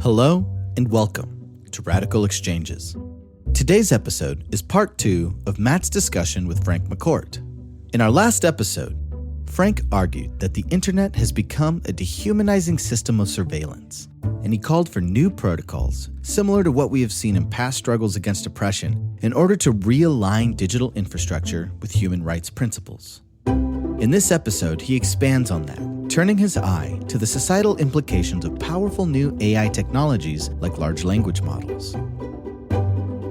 Hello and welcome to Radical Exchanges. Today's episode is part 2 of Matt's discussion with Frank McCourt. In our last episode, Frank argued that the internet has become a dehumanizing system of surveillance, and he called for new protocols similar to what we have seen in past struggles against oppression in order to realign digital infrastructure with human rights principles. In this episode, he expands on that, turning his eye to the societal implications of powerful new AI technologies like large language models.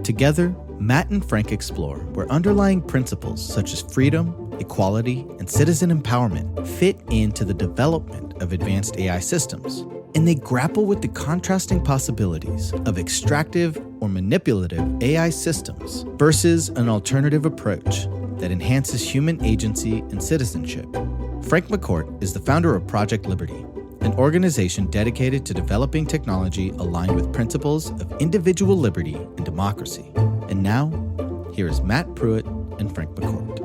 Together, Matt and Frank explore where underlying principles such as freedom, equality, and citizen empowerment fit into the development of advanced AI systems, and they grapple with the contrasting possibilities of extractive or manipulative AI systems versus an alternative approach that enhances human agency and citizenship. Frank McCourt is the founder of Project Liberty, an organization dedicated to developing technology aligned with principles of individual liberty and democracy. And now, here is Matt Pruitt and Frank McCourt.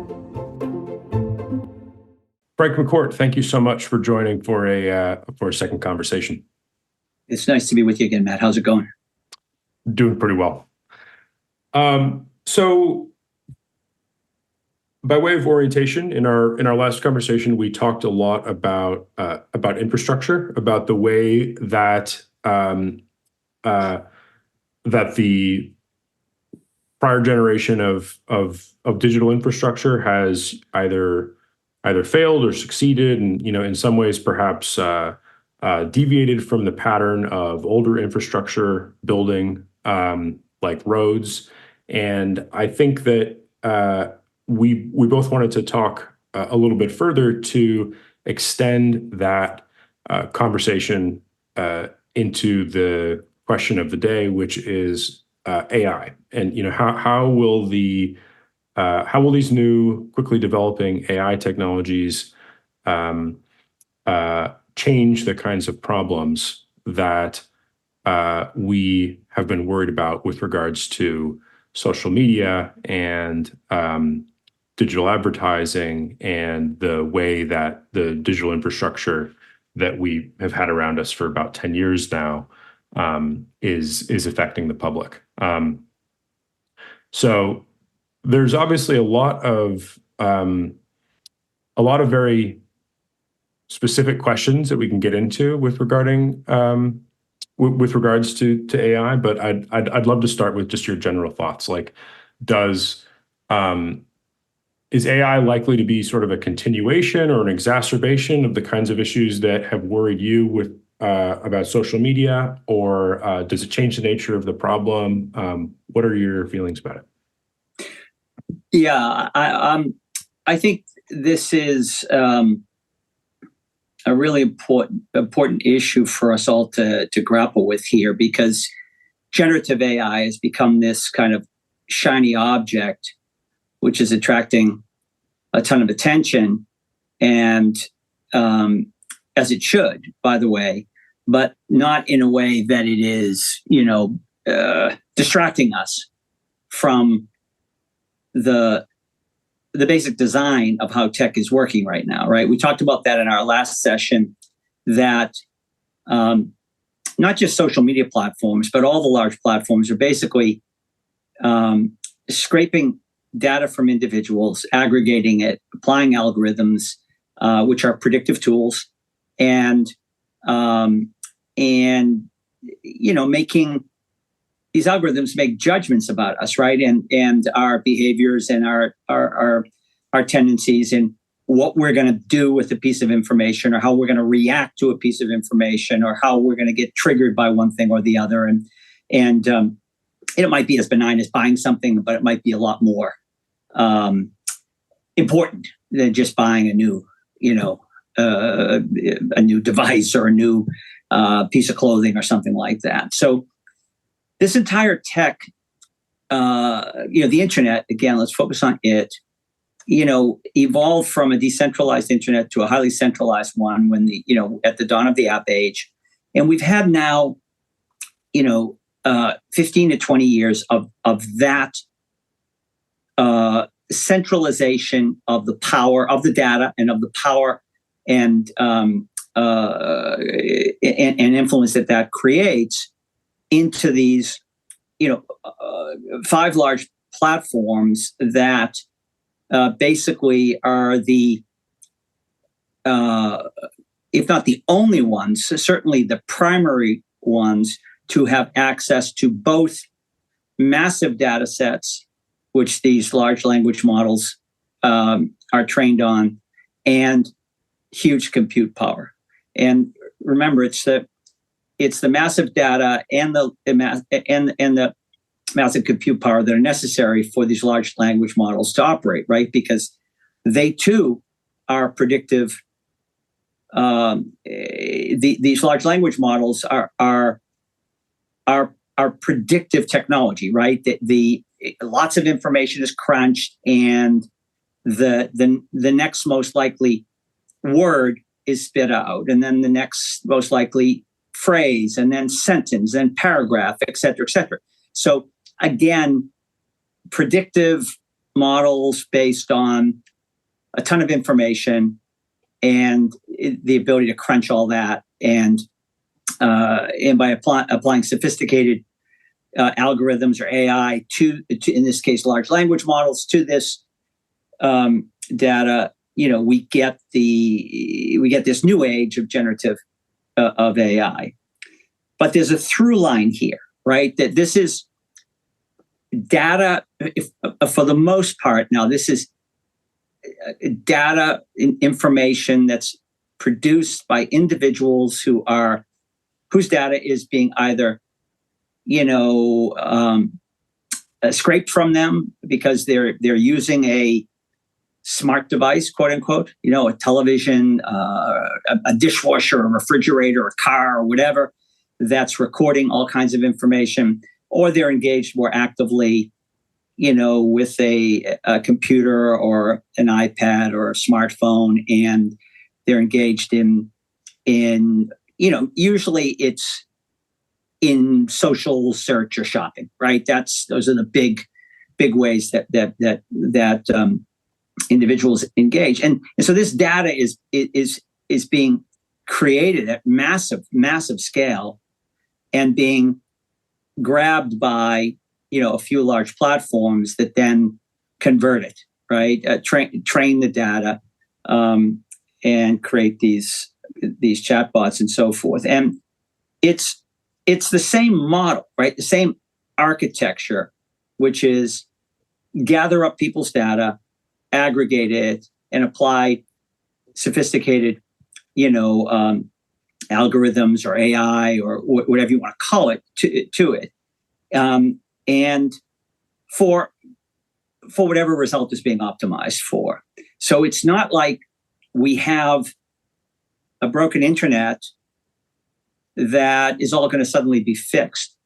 Frank McCourt, thank you so much for joining for a second conversation. It's nice to be with you again, Matt. How's it going? Doing pretty well. So, by way of orientation, in our last conversation, we talked a lot about infrastructure, about the way that that the prior generation of digital infrastructure has either failed or succeeded, and in some ways perhaps deviated from the pattern of older infrastructure building, like roads. And I think that we both wanted to talk a little bit further to extend that conversation into the question of the day, which is AI, and how will these new, quickly developing AI technologies change the kinds of problems that we have been worried about with regards to social media and digital advertising, and the way that the digital infrastructure that we have had around us for about 10 years now is affecting the public. So there's obviously a lot of very specific questions that we can get into with regards to AI, but I'd love to start with just your general thoughts. Like, is AI likely to be sort of a continuation or an exacerbation of the kinds of issues that have worried you with about social media, or does it change the nature of the problem? What are your feelings about it? Yeah, I think this is a really important issue for us all to grapple with here, because generative AI has become this kind of shiny object, which is attracting a ton of attention, and as it should, by the way, but not in a way that it is, distracting us from the basic design of how tech is working right now, right? We talked about that in our last session, that not just social media platforms, but all the large platforms are basically scraping data from individuals, aggregating it, applying algorithms, which are predictive tools, and making these algorithms make judgments about us, right? And our behaviors and our tendencies, and what we're going to do with a piece of information, or how we're going to react to a piece of information, or how we're going to get triggered by one thing or the other. And it might be as benign as buying something, but it might be a lot more important than just buying a new device or a new piece of clothing or something like that. So this entire tech, the internet, again, let's focus on it, evolved from a decentralized internet to a highly centralized one at the dawn of the app age. And we've had now, 15 to 20 years of that centralization of the power of the data and of the power and influence that creates into these, 5 large platforms that basically are the, if not the only ones, certainly the primary ones to have access to both massive data sets, which these large language models are trained on, and huge compute power. And remember, it's the massive data and the massive compute power that are necessary for these large language models to operate, right? Because they too are predictive. These large language models are predictive technology, right? The lots of information is crunched, and the next most likely word is spit out, and then the next most likely phrase, and then sentence, and paragraph, et cetera, et cetera. So again, predictive models based on a ton of information and the ability to crunch all that, and by applying sophisticated algorithms or AI to, in this case, large language models to this data, we get this new age of generative of AI. But there's a through line here, right? That this is data, for the most part. Now, this is data information that's produced by individuals whose data is being either, scraped from them because they're using a smart device, quote unquote, a television, a dishwasher, a refrigerator, a car, or whatever, that's recording all kinds of information, or they're engaged more actively, with a computer or an iPad or a smartphone, and they're engaged in usually it's in social search or shopping, right? Those are the big ways that individuals engage, and so this data is being created at massive scale and being grabbed by a few large platforms that then convert it, right? Train the data and create these chatbots and so forth. And it's the same model, right? The same architecture, which is gather up people's data, aggregate it, and apply sophisticated, algorithms or AI or whatever you want to call it to it, and for whatever result is being optimized for. So it's not like we have a broken internet that is all going to suddenly be fixed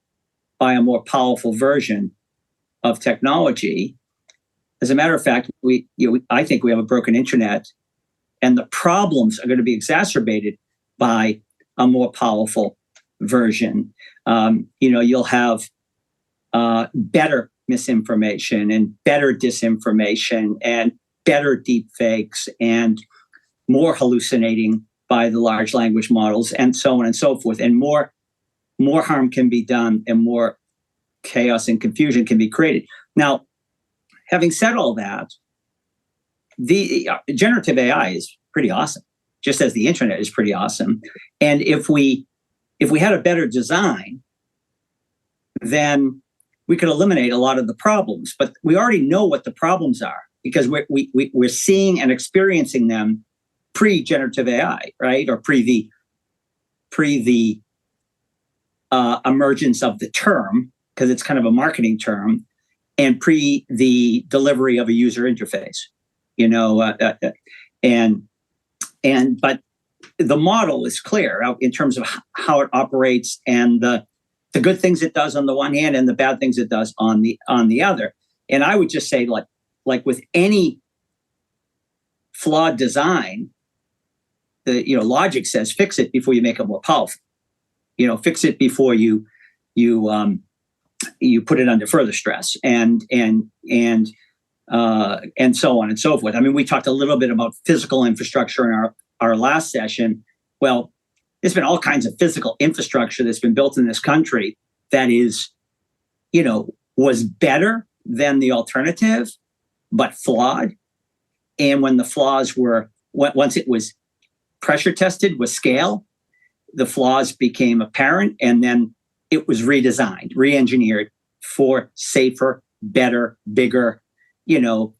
by a more powerful version of technology. As a matter of fact, I think we have a broken internet, and the problems are going to be exacerbated by a more powerful version. You'll have better misinformation and better disinformation and better deep fakes and more hallucinating by the large language models, and so on and so forth. And more harm can be done, and more chaos and confusion can be created. Now, having said all that, the generative AI is pretty awesome, just as the internet is pretty awesome. And if we had a better design, then we could eliminate a lot of the problems. But we already know what the problems are because we're seeing and experiencing them pre-generative AI, right? Or pre the emergence of the term, because it's kind of a marketing term, and pre the delivery of a user interface, but the model is clear in terms of how it operates and the good things it does on the one hand and the bad things it does on the other. And I would just say, like with any flawed design, the logic says fix it before you make it more powerful. Fix it before you put it under further stress and so on and so forth. I mean, we talked a little bit about physical infrastructure in our last session. Well, there's been all kinds of physical infrastructure that's been built in this country that is, was better than the alternative, but flawed. And when the flaws were, once it was pressure tested with scale, the flaws became apparent, and then it was redesigned, re-engineered for safer, better, bigger, more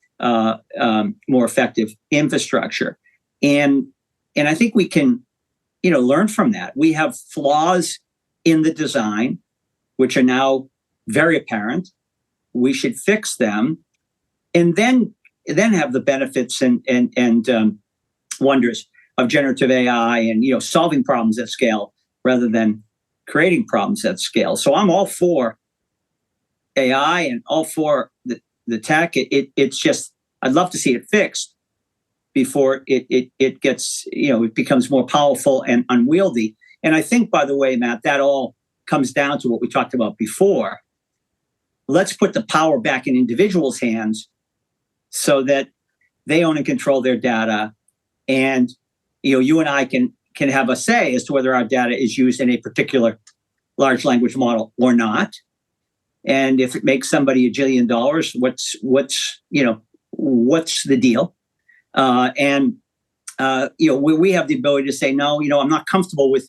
effective infrastructure. And I think we can, learn from that. We have flaws in the design, which are now very apparent. We should fix them, and then have the benefits and wonders of generative AI and solving problems at scale rather than creating problems at scale. So I'm all for AI and all for the tech. It's just I'd love to see it fixed before it gets it becomes more powerful and unwieldy. And I think, by the way, Matt, that all comes down to what we talked about before. Let's put the power back in individuals' hands so that they own and control their data, and you and I can have a say as to whether our data is used in a particular large language model or not. And if it makes somebody $1 jillion, what's the deal? We have the ability to say, no, I'm not comfortable with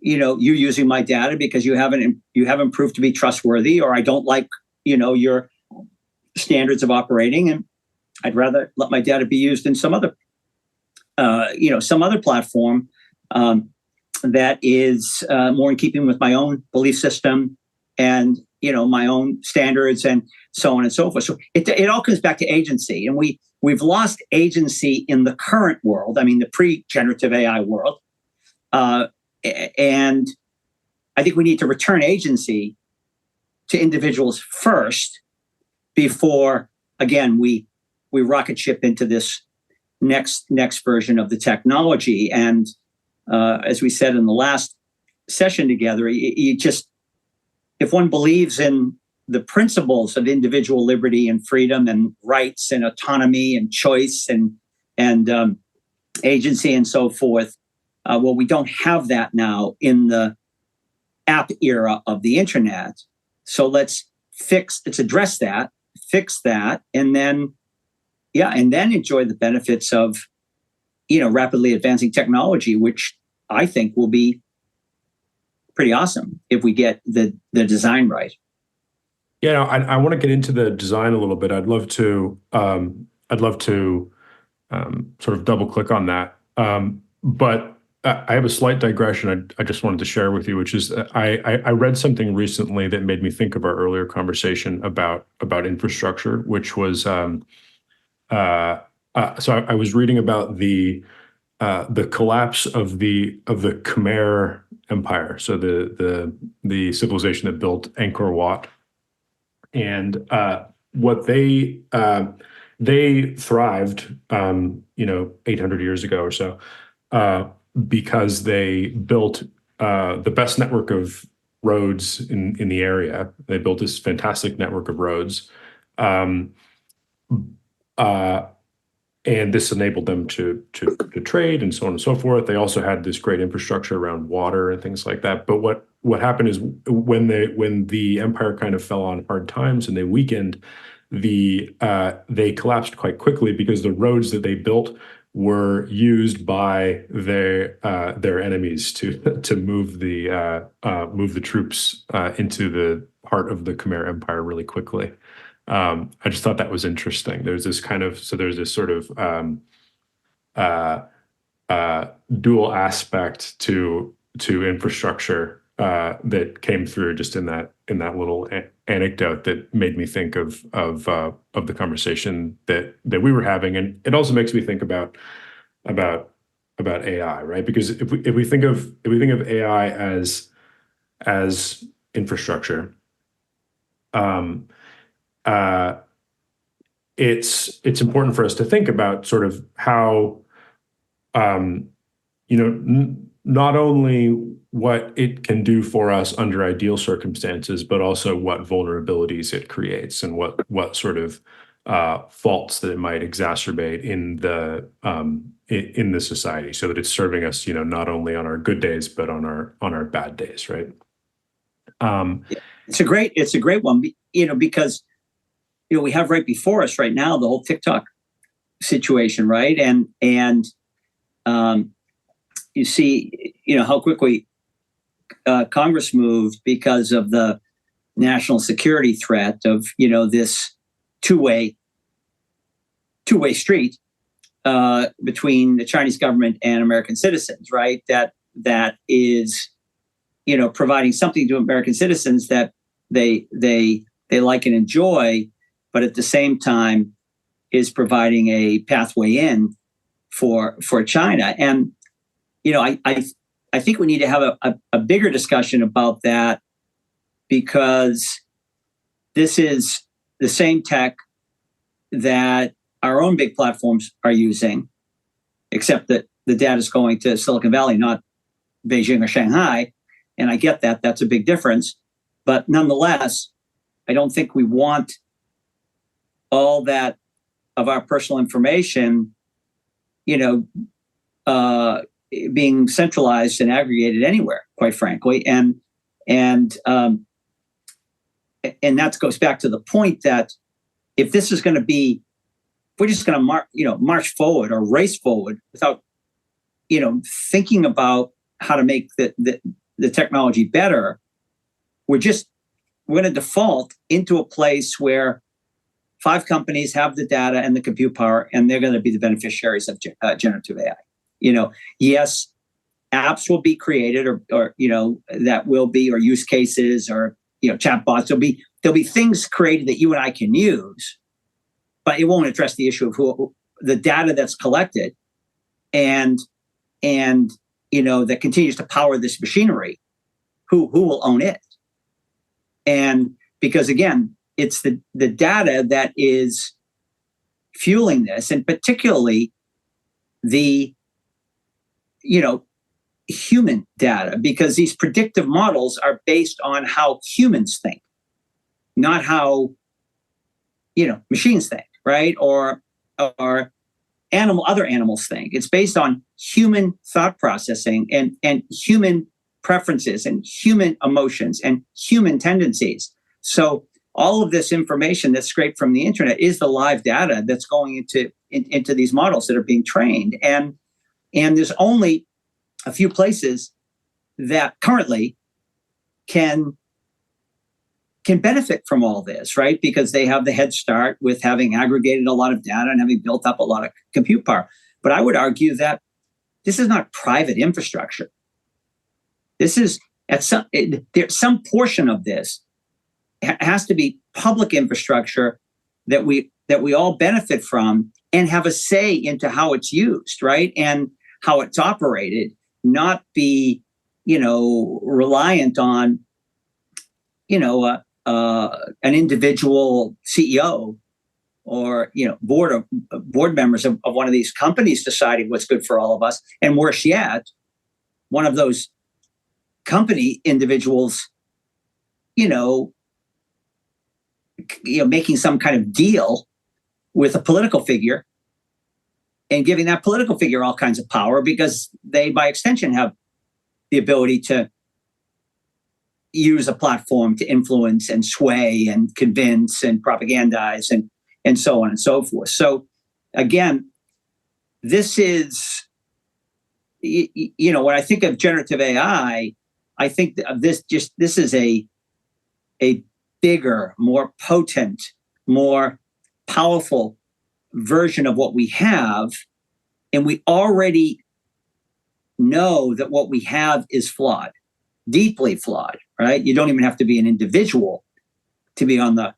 you using my data because you haven't proved to be trustworthy, or I don't like your standards of operating, and I'd rather let my data be used in some other platform that is more in keeping with my own belief system and my own standards and so on and so forth. So it all comes back to agency, and we've lost agency in the current world. I mean, the pre-generative AI world, and I think we need to return agency to individuals first before, again, we rocket ship into this next version of the technology. And as we said in the last session together, if one believes in the principles of individual liberty and freedom and rights and autonomy and choice and agency and so forth, well, we don't have that now in the app era of the internet. So let's address that, fix that, and then enjoy the benefits of, rapidly advancing technology, which I think will be pretty awesome if we get the design right. Yeah, I want to get into the design a little bit. I'd love to sort of double click on that. But I have a slight digression I just wanted to share with you, which is I read something recently that made me think of our earlier conversation about infrastructure, which was so I was reading about the collapse of the Khmer Empire, so the civilization that built Angkor Wat, and what they thrived 800 years ago or so because they built the best network of roads in the area. They built this fantastic network of roads. And this enabled them to trade and so on and so forth. They also had this great infrastructure around water and things like that. But what happened is when the empire kind of fell on hard times and they weakened, they collapsed quite quickly because the roads that they built were used by their enemies to move the troops into the heart of the Khmer Empire really quickly. I just thought that was interesting. There's this sort of dual aspect to infrastructure that came through just in that little anecdote that made me think of the conversation that we were having, and it also makes me think about AI, right? Because if we think of AI as infrastructure, it's important for us to think about sort of how, not only what it can do for us under ideal circumstances, but also what vulnerabilities it creates and what sort of faults that it might exacerbate in the society, so that it's serving us, not only on our good days but on our bad days, right? It's a great one, because we have right before us right now the whole TikTok situation, right? And you see, how quickly Congress moved because of the national security threat of this two-way street between the Chinese government and American citizens, right? That is providing something to American citizens that they like and enjoy, but at the same time is providing a pathway in for China. And I think we need to have a bigger discussion about that, because this is the same tech that our own big platforms are using, except that the data is going to Silicon Valley, not Beijing or Shanghai. And I get that. That's a big difference. But nonetheless, I don't think we want all that of our personal information, being centralized and aggregated anywhere, quite frankly. And that goes back to the point that if this is going to be, if we're just going to march forward or race forward without, thinking about how to make the technology better, we're going to default into a place where 5 companies have the data and the compute power, and they're going to be the beneficiaries of generative AI. Yes, apps will be created, or that will be, or use cases, or chatbots. There'll be things created that you and I can use, but it won't address the issue of the data that's collected, and that continues to power this machinery. Who will own it? And because again, it's the data that is fueling this, and particularly the human data, because these predictive models are based on how humans think, not how machines think, right? Or other animals think. It's based on human thought processing and human preferences and human emotions and human tendencies. So all of this information that's scraped from the internet is the live data that's going into these models that are being trained. And there's only a few places that currently can benefit from all this, right? Because they have the head start with having aggregated a lot of data and having built up a lot of compute power. But I would argue that this is not private infrastructure. This is some portion of this has to be public infrastructure that we all benefit from and have a say into how it's used, right? And how it's operated, not be, reliant on, an individual CEO or, board members of one of these companies deciding what's good for all of us. And worse yet, one of those company individuals, making some kind of deal with a political figure and giving that political figure all kinds of power, because they, by extension, have the ability to use a platform to influence and sway and convince and propagandize and so on and so forth. So again, this is, when I think of generative AI, I think of this is a bigger, more potent, more powerful version of what we have. And we already know that what we have is flawed, deeply flawed, right? You don't even have to be an individual to be on the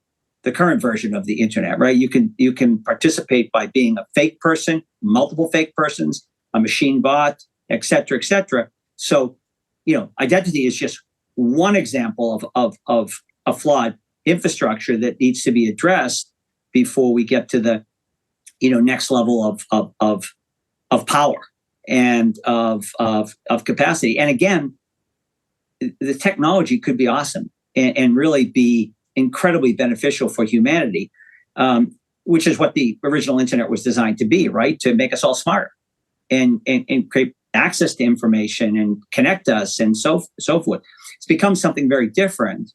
current version of the internet, right? You can participate by being a fake person, multiple fake persons, a machine bot, et cetera, et cetera. So, identity is just one example of a flawed infrastructure that needs to be addressed before we get to the, next level of power and of capacity. And again, the technology could be awesome and really be incredibly beneficial for humanity, which is what the original internet was designed to be, right? To make us all smarter and create access to information and connect us and so forth. It's become something very different,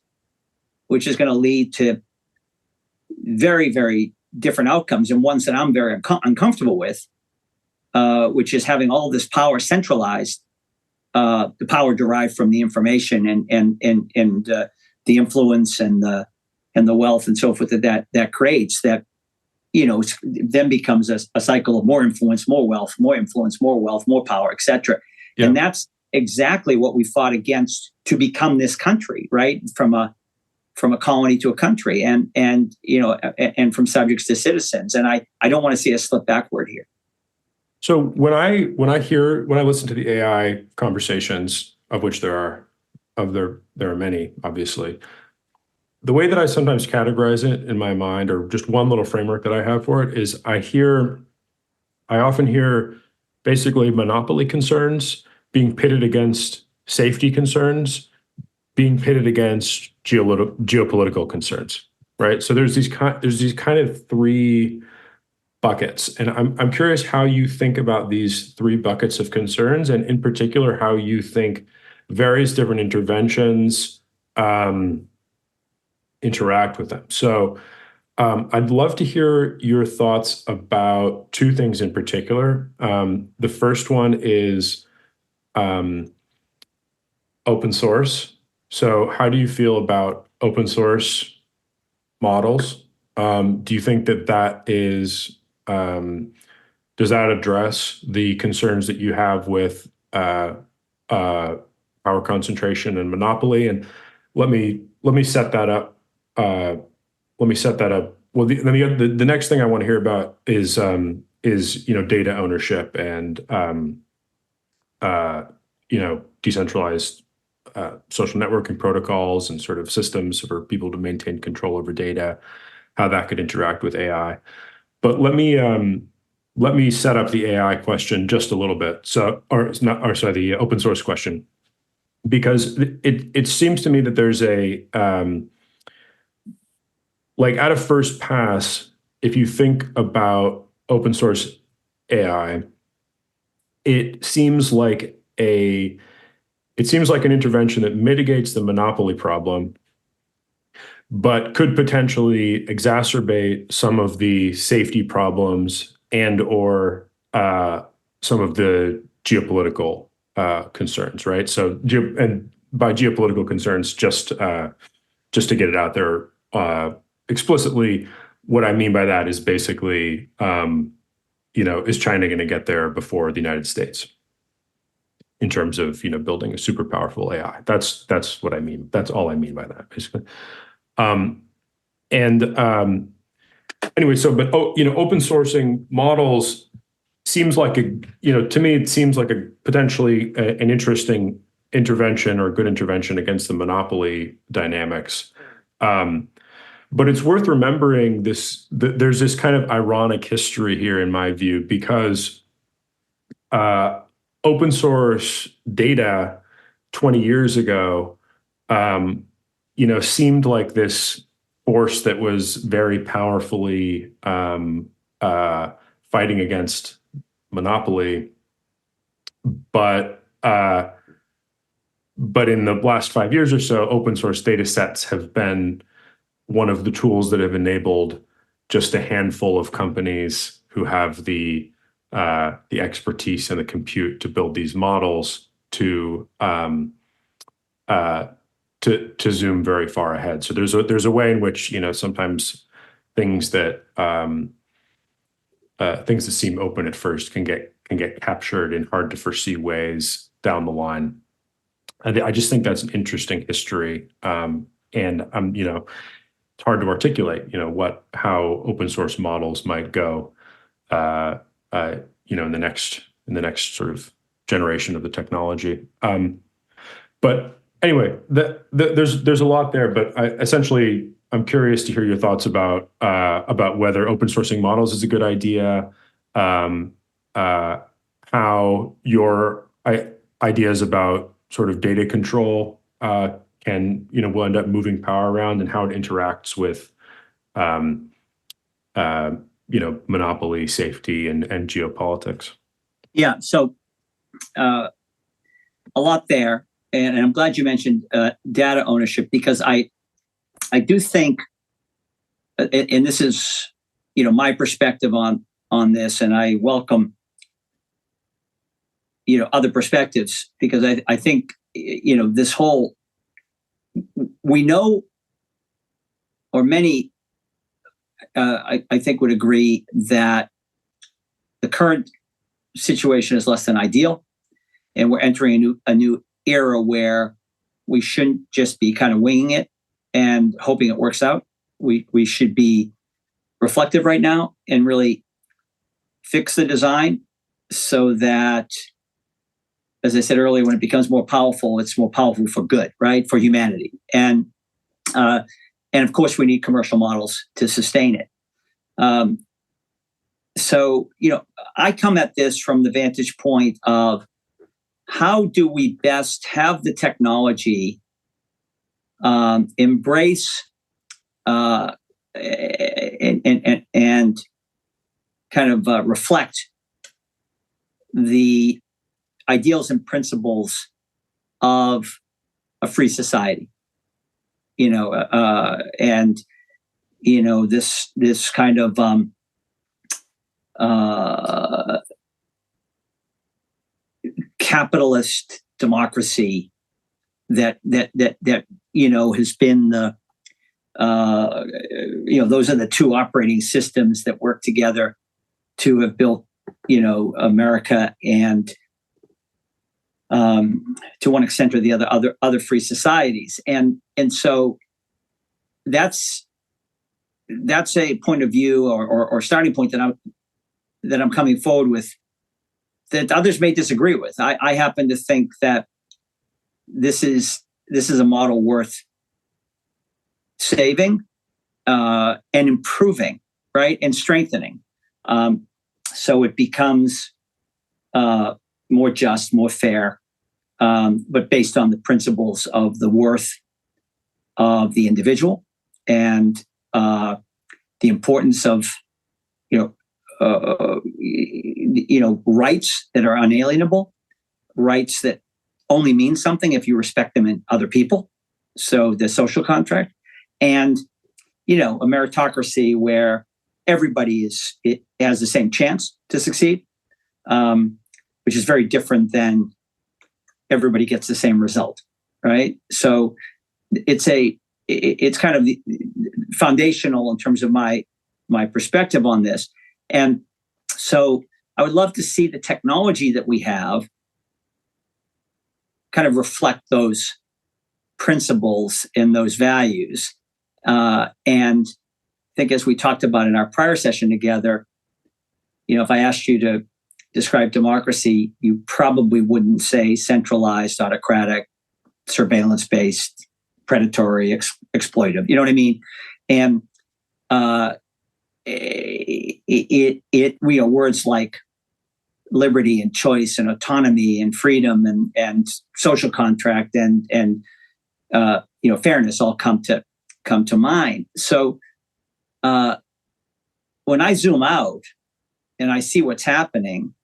which is going to lead to very, very different outcomes, and ones that I'm very uncomfortable with, which is having all this power centralized, the power derived from the information and the influence and the wealth and so forth that creates that. It then becomes a cycle of more influence, more wealth, more influence, more wealth, more power, etc. Yeah. And that's exactly what we fought against to become this country, right? From a colony to a country, and from subjects to citizens. And I don't want to see us slip backward here. So when I listen to the AI conversations, of which there are many, obviously, the way that I sometimes categorize it in my mind, or just one little framework that I have for it, is I often hear basically monopoly concerns being pitted against safety concerns, being pitted against geopolitical concerns, right? So there's these kind of three buckets, and I'm curious how you think about these three buckets of concerns, and in particular how you think various different interventions interact with them. So I'd love to hear your thoughts about two things in particular. The first one is open source. So how do you feel about open source models? Do you think that is, does that address the concerns that you have with power concentration and monopoly? And let me set that up. Well, the next thing I want to hear about is data ownership and decentralized social networking protocols and sort of systems for people to maintain control over data, how that could interact with AI. But let me set up the AI question just a little bit. The open source question, because it seems to me that there's a at a first pass, if you think about open source AI, it seems like an intervention that mitigates the monopoly problem, but could potentially exacerbate some of the safety problems and or some of the geopolitical concerns, right? So, and by geopolitical concerns, just to get it out there explicitly, what I mean by that is basically, is China going to get there before the United States in terms of building a super powerful AI? That's what I mean. That's all I mean by that, basically. Anyway, open sourcing models seems like to me, it seems like a potentially an interesting intervention or a good intervention against the monopoly dynamics. But it's worth remembering there's this kind of ironic history here, in my view, because open source data 20 years ago, seemed like this force that was very powerfully fighting against monopoly. But in the last 5 years or so, open source data sets have been one of the tools that have enabled just a handful of companies who have the expertise and the compute to build these models to zoom very far ahead. So there's a way in which sometimes things that seem open at first can get captured in hard to foresee ways down the line. I just think that's an interesting history, and it's hard to articulate, how open source models might go, in the next sort of generation of the technology. But anyway, there's a lot there. But I'm curious to hear your thoughts about whether open sourcing models is a good idea, how your ideas about sort of data control will end up moving power around, and how it interacts with monopoly, safety, and geopolitics. Yeah. So a lot there, and I'm glad you mentioned data ownership, because I do think, and this is my perspective on this, and I welcome other perspectives, because I think this whole, we know, or many I think would agree that the current situation is less than ideal, and we're entering a new era where we shouldn't just be kind of winging it and hoping it works out. We should be reflective right now and really fix the design so that, as I said earlier, when it becomes more powerful, it's more powerful for good, right? For humanity. And of course, we need commercial models to sustain it. So, I come at this from the vantage point of, how do we best have the technology embrace and kind of reflect the ideals and principles of a free society, and this kind of capitalist democracy that has been the those are the two operating systems that work together to have built America, and to one extent or the other free societies, and so that's a point of view or starting point that I'm coming forward with, that others may disagree with. I happen to think that this is a model worth saving and improving, right, and strengthening, so it becomes more just, more fair, but based on the principles of the worth of the individual, and the importance of rights that are unalienable, rights that only mean something if you respect them in other people. So the social contract, and a meritocracy where everybody has the same chance to succeed, which is very different than everybody gets the same result, right? So it's kind of the foundational in terms of my perspective on this. And so I would love to see the technology that we have kind of reflect those principles and those values. And I think, as we talked about in our prior session together, if I asked you to describe democracy, you probably wouldn't say centralized, autocratic, surveillance-based, predatory, exploitive. You know what I mean? And words like liberty and choice and autonomy and freedom and social contract and fairness all come to mind. So when I zoom out and I see what's happening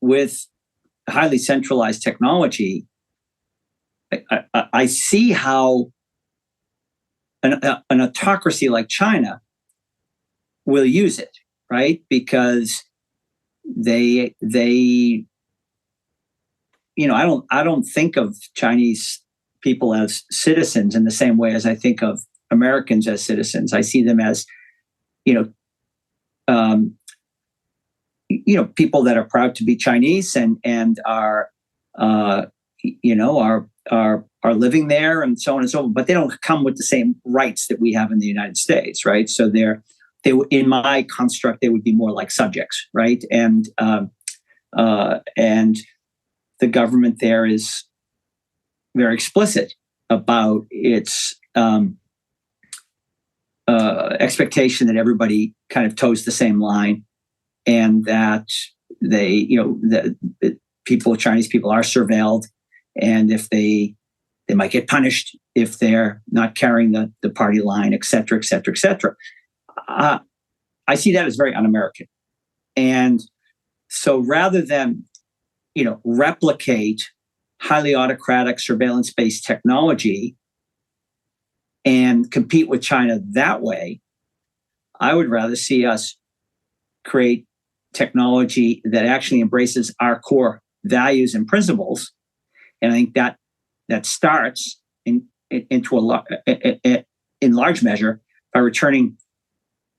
with highly centralized technology, I see how an autocracy like China will use it, right? Because they I don't think of Chinese people as citizens in the same way as I think of Americans as citizens. I see them as people that are proud to be Chinese and are living there and so on and so on, but they don't come with the same rights that we have in the United States, right? So they in my construct, they would be more like subjects, right? And the government there is very explicit about its expectation that everybody kind of toes the same line, and that Chinese people are surveilled, and if they might get punished if they're not carrying the party line, et cetera, et cetera, et cetera. I see that as very un-American. And So rather than, replicate highly autocratic surveillance-based technology and compete with China that way, I would rather see us create technology that actually embraces our core values and principles. And I think that starts in large measure by returning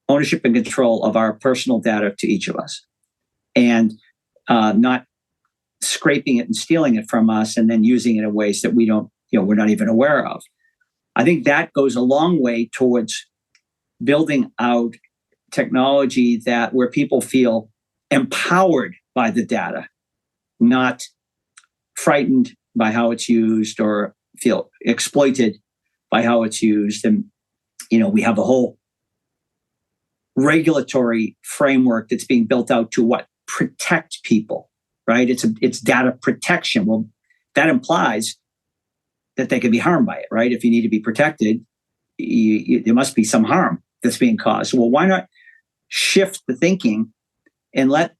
ownership and control of our personal data to each of us, and not scraping it and stealing it from us and then using it in ways that we're not even aware of. I think that goes a long way towards building out technology where people feel empowered by the data, not frightened by how it's used or feel exploited by how it's used. And, we have a whole regulatory framework that's being built out to protect people, right? It's data protection. Well, that implies that they can be harmed by it, right? If you need to be protected, there must be some harm that's being caused. Well, why not shift the thinking and let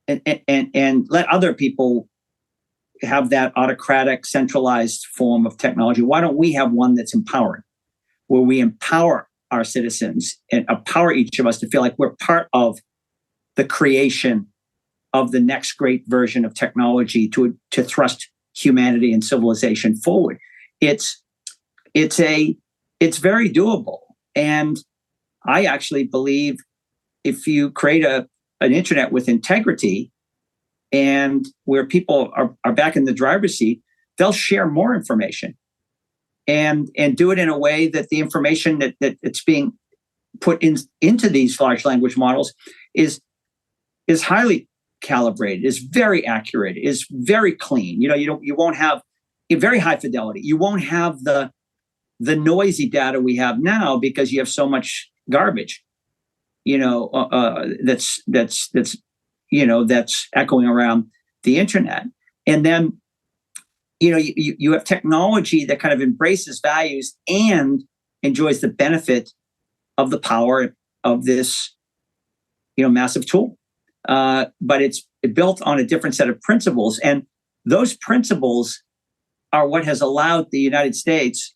other people have that autocratic, centralized form of technology? Why don't we have one that's empowering, where we empower our citizens and empower each of us to feel like we're part of the creation of the next great version of technology to thrust humanity and civilization forward? It's very doable. And I actually believe if you create an internet with integrity and where people are back in the driver's seat, they'll share more information and do it in a way that the information that it's being put into these large language models is highly calibrated, is very accurate, is very clean. You won't have a very high fidelity. You won't have the noisy data we have now because you have so much garbage, that's echoing around the internet. And then, you have technology that kind of embraces values and enjoys the benefit of the power of this, massive tool. But it's built on a different set of principles. And those principles are what has allowed the United States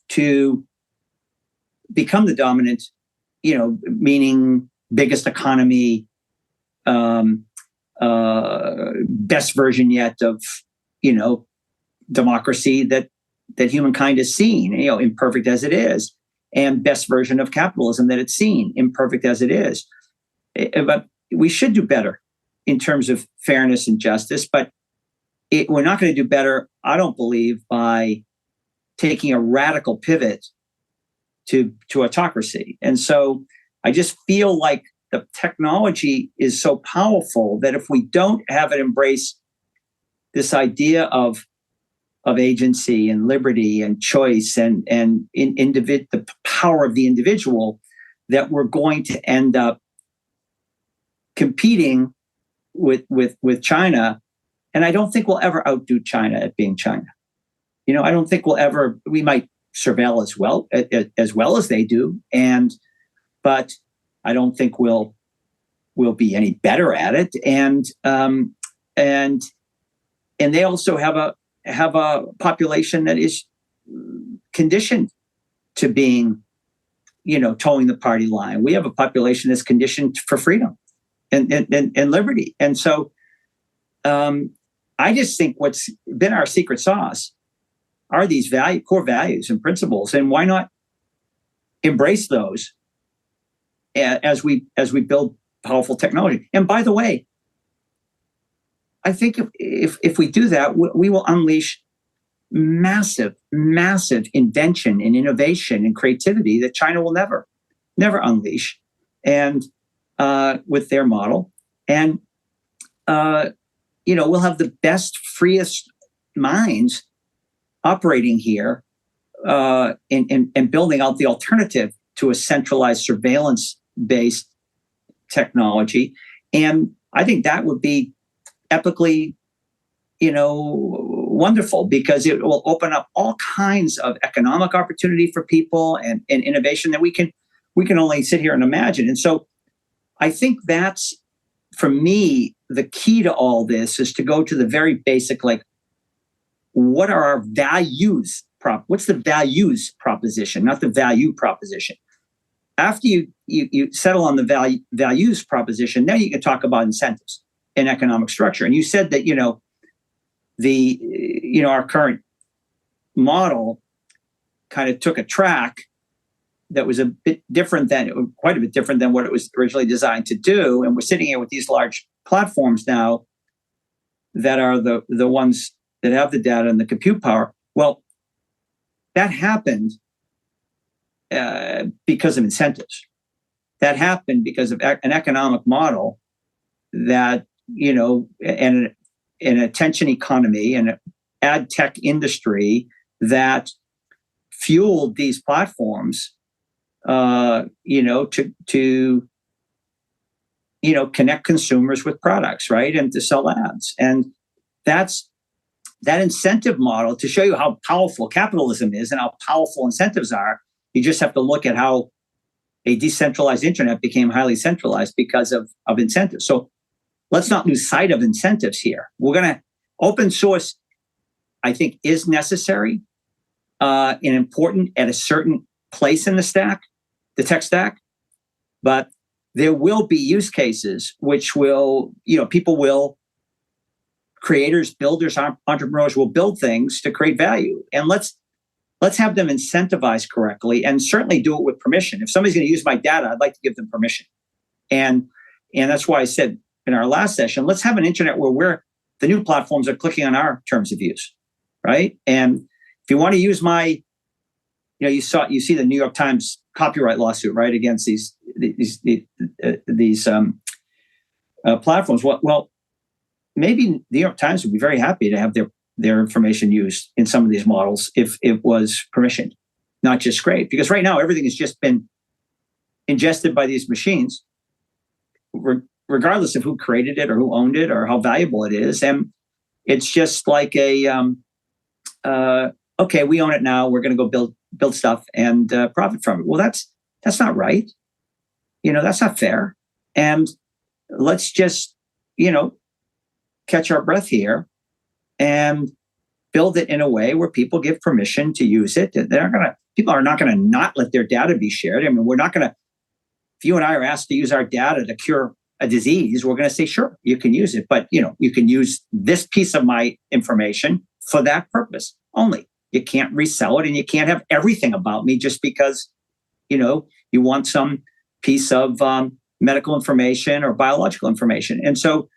to become the dominant, meaning biggest economy, best version yet of, democracy that humankind has seen, imperfect as it is, and best version of capitalism that it's seen, imperfect as it is. But we should do better in terms of fairness and justice, but we're not going to do better, I don't believe, by taking a radical pivot to autocracy. And so I just feel like the technology is so powerful that if we don't have it embrace this idea of agency and liberty and choice and the power of the individual, that we're going to end up competing with China. And I don't think we'll ever outdo China at being China. I don't think we might surveil as well as they do. But I don't think we'll be any better at it. And they also have a population that is conditioned to being, towing the party line. We have a population that's conditioned for freedom and liberty. And so I just think what's been our secret sauce are these core values and principles. And why not embrace those as we build powerful technology? And by the way, I think if we do that, we will unleash massive invention and innovation and creativity that China will never unleash, and with their model. And we'll have the best, freest minds operating here and building out the alternative to a centralized surveillance-based technology. And I think that would be epically, wonderful, because it will open up all kinds of economic opportunity for people and innovation that we can only sit here and imagine. And so I think that's for me, the key to all this is to go to the very basic, like, what are our values? What's the values proposition, not the value proposition? After you settle on the values proposition, then you can talk about incentives and economic structure. And you said that, our current model kind of took a track that was quite a bit different than what it was originally designed to do. And we're sitting here with these large platforms now that are the ones that have the data and the compute power. Well, that happened because of incentives. That happened because of an economic model that, and an attention economy and an ad tech industry that fueled these platforms, to connect consumers with products, right, and to sell ads. And that's that incentive model. To show you how powerful capitalism is and how powerful incentives are, you just have to look at how a decentralized internet became highly centralized because of incentives. So let's not lose sight of incentives here. Open source, I think, is necessary and important at a certain place in the tech stack, but there will be use cases which will, creators, builders, entrepreneurs will build things to create value. And let's have them incentivized correctly, and certainly do it with permission. If somebody's going to use my data, I'd like to give them permission. And that's why I said in our last session, let's have an internet where the new platforms are clicking on our terms of use, right? And if you want to use my, you see the New York Times copyright lawsuit, right, against these platforms. Well, maybe the New York Times would be very happy to have their information used in some of these models if it was permissioned, not just scraped. Because right now everything has just been ingested by these machines, regardless of who created it or who owned it or how valuable it is. And it's just like okay, we own it now, we're going to go build stuff and profit from it. Well, that's not right. That's not fair. And let's just, catch our breath here and build it in a way where people give permission to use it. People are not going to not let their data be shared. I mean, we're not going to, if you and I are asked to use our data to cure a disease, we're going to say, sure, you can use it, but you can use this piece of my information for that purpose only. You can't resell it, and you can't have everything about me just because, you want some piece of medical information or biological information. And so,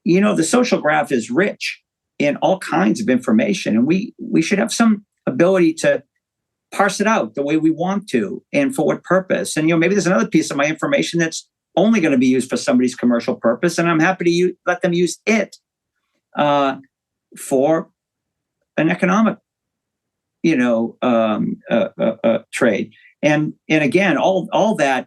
the social graph is rich in all kinds of information, and we should have some ability to parse it out the way we want to and for what purpose. And, maybe there's another piece of my information that's only going to be used for somebody's commercial purpose, and I'm happy to let them use it for an economic, trade. And again, all that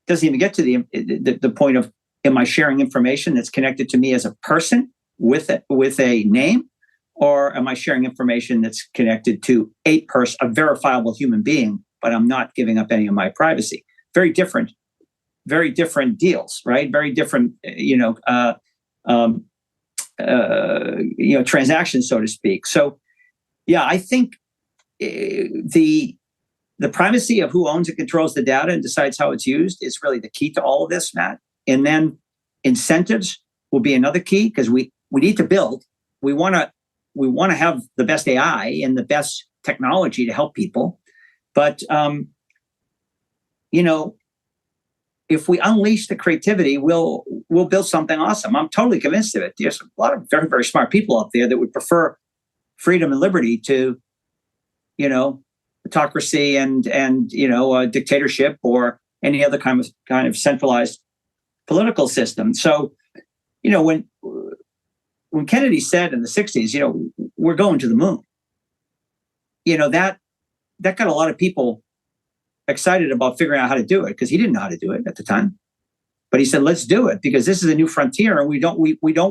doesn't even get to the point of, am I sharing information that's connected to me as a person with a name, or am I sharing information that's connected to a verifiable human being, but I'm not giving up any of my privacy? Very different deals, right? Very different, transactions, so to speak. So, yeah, I think the privacy of who owns and controls the data and decides how it's used is really the key to all of this, Matt. And then incentives will be another key, because we need to build. We want to have the best AI and the best technology to help people. But if we unleash the creativity, we'll build something awesome. I'm totally convinced of it. There's a lot of very, very smart people out there that would prefer freedom and liberty to, autocracy and dictatorship or any other kind of centralized political system. So, when Kennedy said in the 60s, we're going to the moon, that got a lot of people excited about figuring out how to do it, because he didn't know how to do it at the time. But he said, let's do it, because this is a new frontier, and we don't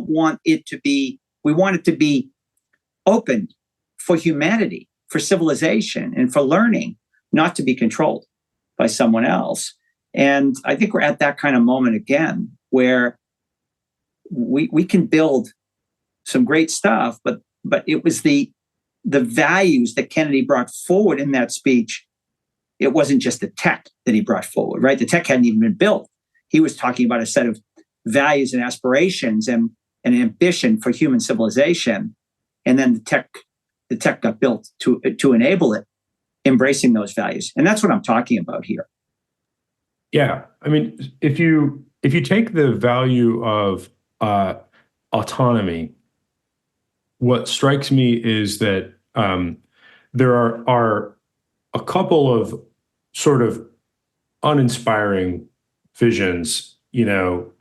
want it to be, we want it to be open for humanity, for civilization, and for learning, not to be controlled by someone else. And I think we're at that kind of moment again, where we can build some great stuff, but it was the values that Kennedy brought forward in that speech. It wasn't just the tech that he brought forward, right? The tech hadn't even been built. He was talking about a set of values and aspirations and an ambition for human civilization. And then the tech got built to enable it, embracing those values. And that's what I'm talking about here. Yeah. I mean, if you take the value of autonomy, what strikes me is that there are a couple of sort of uninspiring visions, for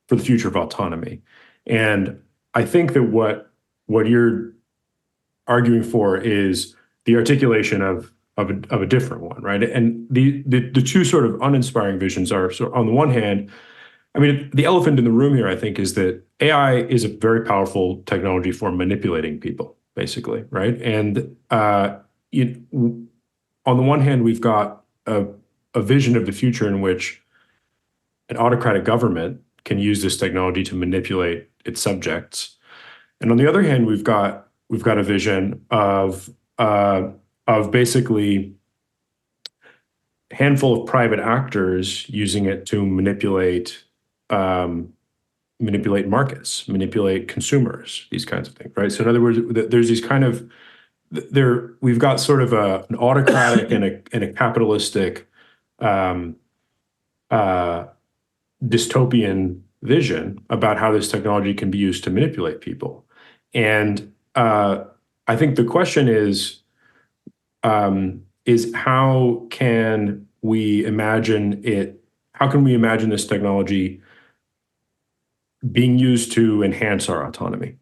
the future of autonomy. And I think that what you're arguing for is the articulation of a different one, right? And the two sort of uninspiring visions are, so on the one hand, I mean, the elephant in the room here, I think, is that AI is a very powerful technology for manipulating people, basically, right? And on the one hand, we've got a vision of the future in which an autocratic government can use this technology to manipulate its subjects, and on the other hand, we've got a vision of basically a handful of private actors using it to manipulate markets, manipulate consumers, these kinds of things, right? So in other words, there's these kind of we've got sort of an autocratic and a capitalistic dystopian vision about how this technology can be used to manipulate people. And I think the question is how can we imagine it? How can we imagine this technology being used to enhance our autonomy?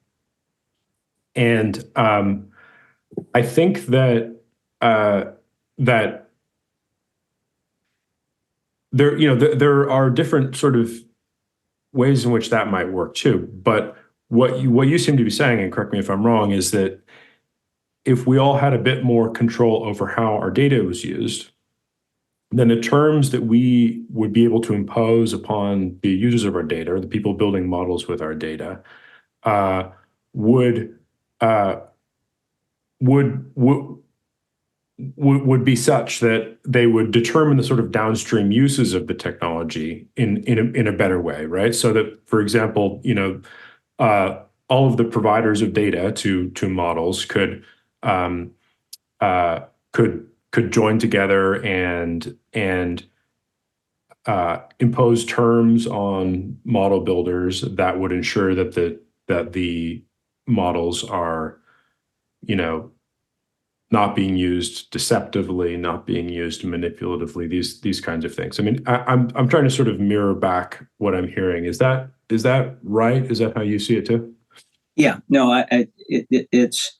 And I think that there are different sort of ways in which that might work too. But what you seem to be saying, and correct me if I'm wrong, is that if we all had a bit more control over how our data was used, then the terms that we would be able to impose upon the users of our data, or the people building models with our data, would be such that they would determine the sort of downstream uses of the technology in a better way, right? So that, for example, all of the providers of data to models could join together and impose terms on model builders that would ensure that the models are, not being used deceptively, not being used manipulatively, these kinds of things. I mean, I'm trying to sort of mirror back what I'm hearing. Is that right? Is that how you see it too? Yeah, no, it's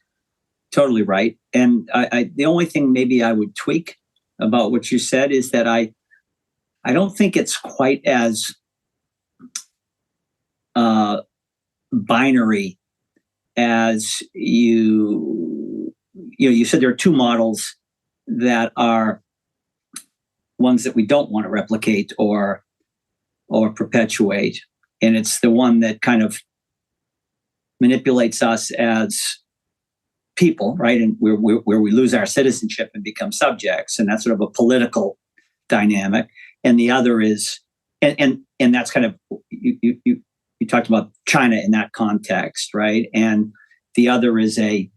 totally right. And the only thing maybe I would tweak about what you said is that I don't think it's quite as binary as you said. There are two models that are ones that we don't want to replicate or perpetuate, and it's the one that kind of manipulates us as people, right? And where we lose our citizenship and become subjects, and that's sort of a political dynamic. And the other is, and that's kind of you talked about China in that context, right? And the other is a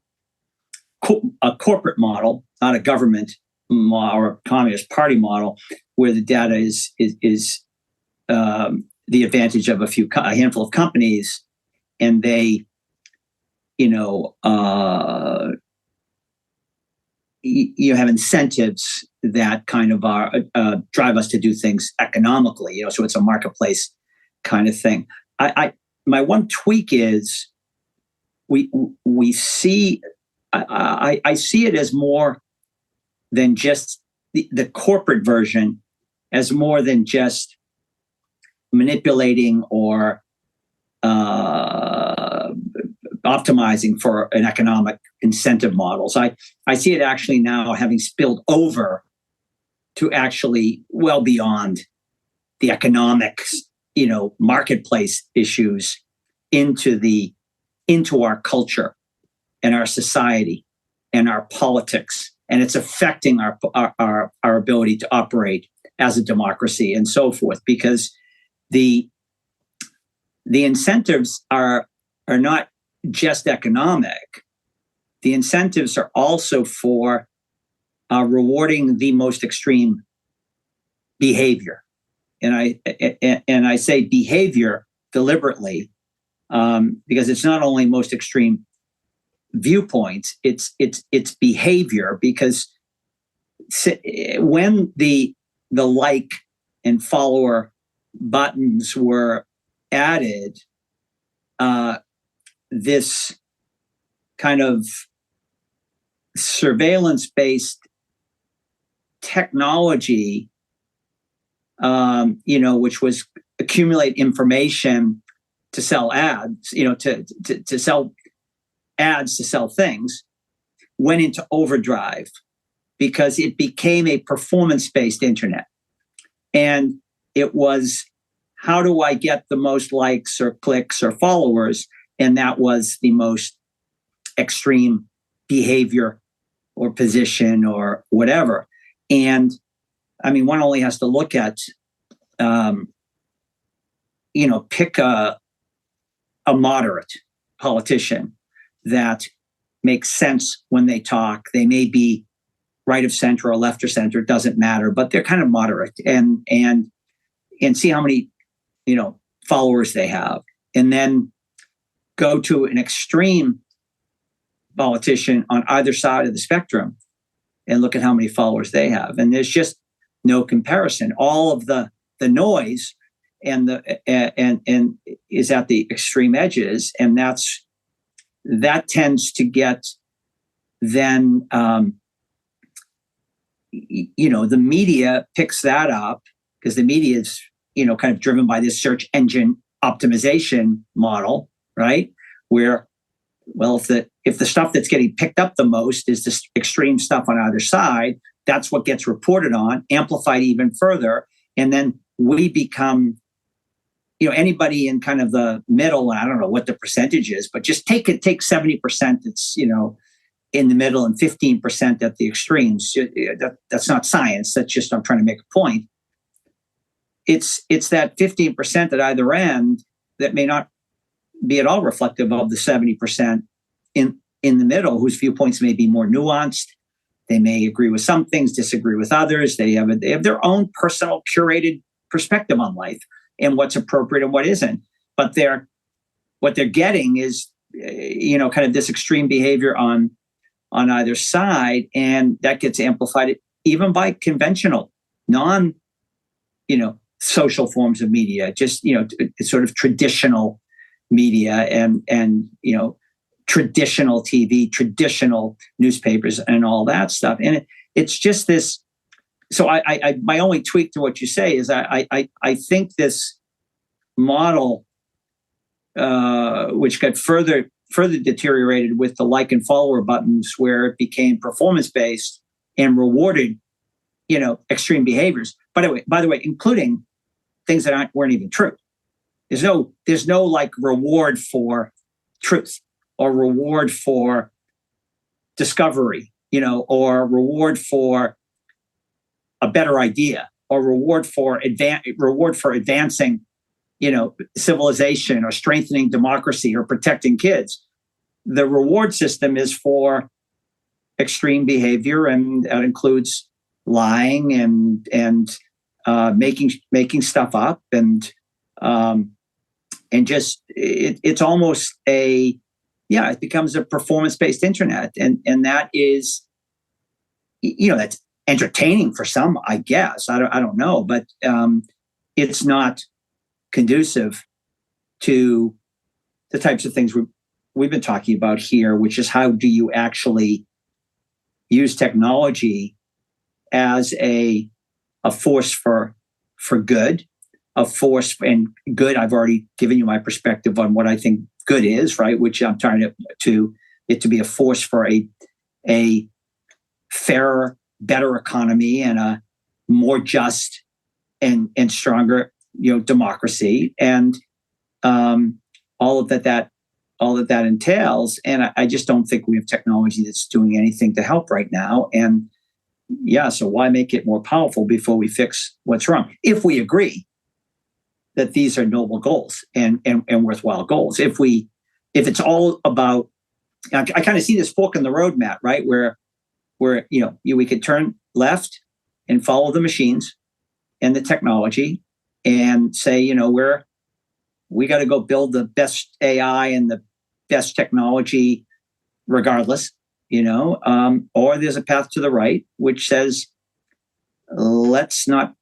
corporate model, not a government model or a communist party model, where the data is the advantage of a handful of companies, and they, have incentives that kind of drive us to do things economically. So it's a marketplace kind of thing. My one tweak is we see. I see it as more than just the corporate version, as more than just manipulating or optimizing for an economic incentive models. I see it actually now having spilled over to actually well beyond the economics, marketplace issues into our culture and our society and our politics, and it's affecting our ability to operate as a democracy and so forth, because the incentives are not just economic. The incentives are also for rewarding the most extreme behavior, and I say behavior deliberately because it's not only most extreme viewpoints, it's behavior, because when the like and follower buttons were added, this kind of surveillance-based technology, which was accumulate information to sell ads, to sell ads, to sell things, went into overdrive because it became a performance-based internet. And it was, how do I get the most likes or clicks or followers? And that was the most extreme behavior or position or whatever. And I mean, one only has to look at, pick a moderate politician that makes sense when they talk. They may be right of center or left or center, it doesn't matter, but they're kind of moderate, and see how many, followers they have. And then go to an extreme politician on either side of the spectrum and look at how many followers they have. And there's just no comparison. All of the noise and is at the extreme edges, and that tends to get then the media picks that up, because the media is kind of driven by this search engine optimization model, right? Where, well, if the stuff that's getting picked up the most is this extreme stuff on either side, that's what gets reported on, amplified even further, and then we become, anybody in kind of the middle. I don't know what the percentage is, but just take 70% that's in the middle and 15% at the extremes. That's not science. That's just, I'm trying to make a point. It's that 15% at either end that may not be at all reflective of the 70% in the middle, whose viewpoints may be more nuanced. They may agree with some things, disagree with others. They have their own personal curated perspective on life and what's appropriate and what isn't. But what they're getting is, kind of this extreme behavior on either side, and that gets amplified even by conventional, non, social forms of media, just sort of traditional media and traditional TV, traditional newspapers, and all that stuff. And it's just this. So I my only tweak to what you say is I think this model, which got further deteriorated with the like and follower buttons, where it became performance based and rewarded, extreme behaviors. By the way, including things that weren't even true. There's no like reward for truth or reward for discovery, or reward for a better idea, or reward for advancing, civilization, or strengthening democracy, or protecting kids. The reward system is for extreme behavior, and that includes lying and making stuff up, and just it's almost it becomes a performance-based internet, and that is, that's entertaining for some, I guess. I don't know, but it's not conducive to the types of things we've been talking about here, which is, how do you actually use technology as a force for good, a force, and good. I've already given you my perspective on what I think good is, right? Which I'm trying to be a force for a fairer, better economy, and more just and stronger, democracy, and all of that entails. And I just don't think we have technology that's doing anything to help right now. And yeah, so why make it more powerful before we fix what's wrong? If we agree that these are noble goals and worthwhile goals, if it's all about, I kind of see this fork in the road, Matt, right? Where we could turn left and follow the machines and the technology and say, we got to go build the best AI and the best technology regardless, or there's a path to the right, which says, let's not,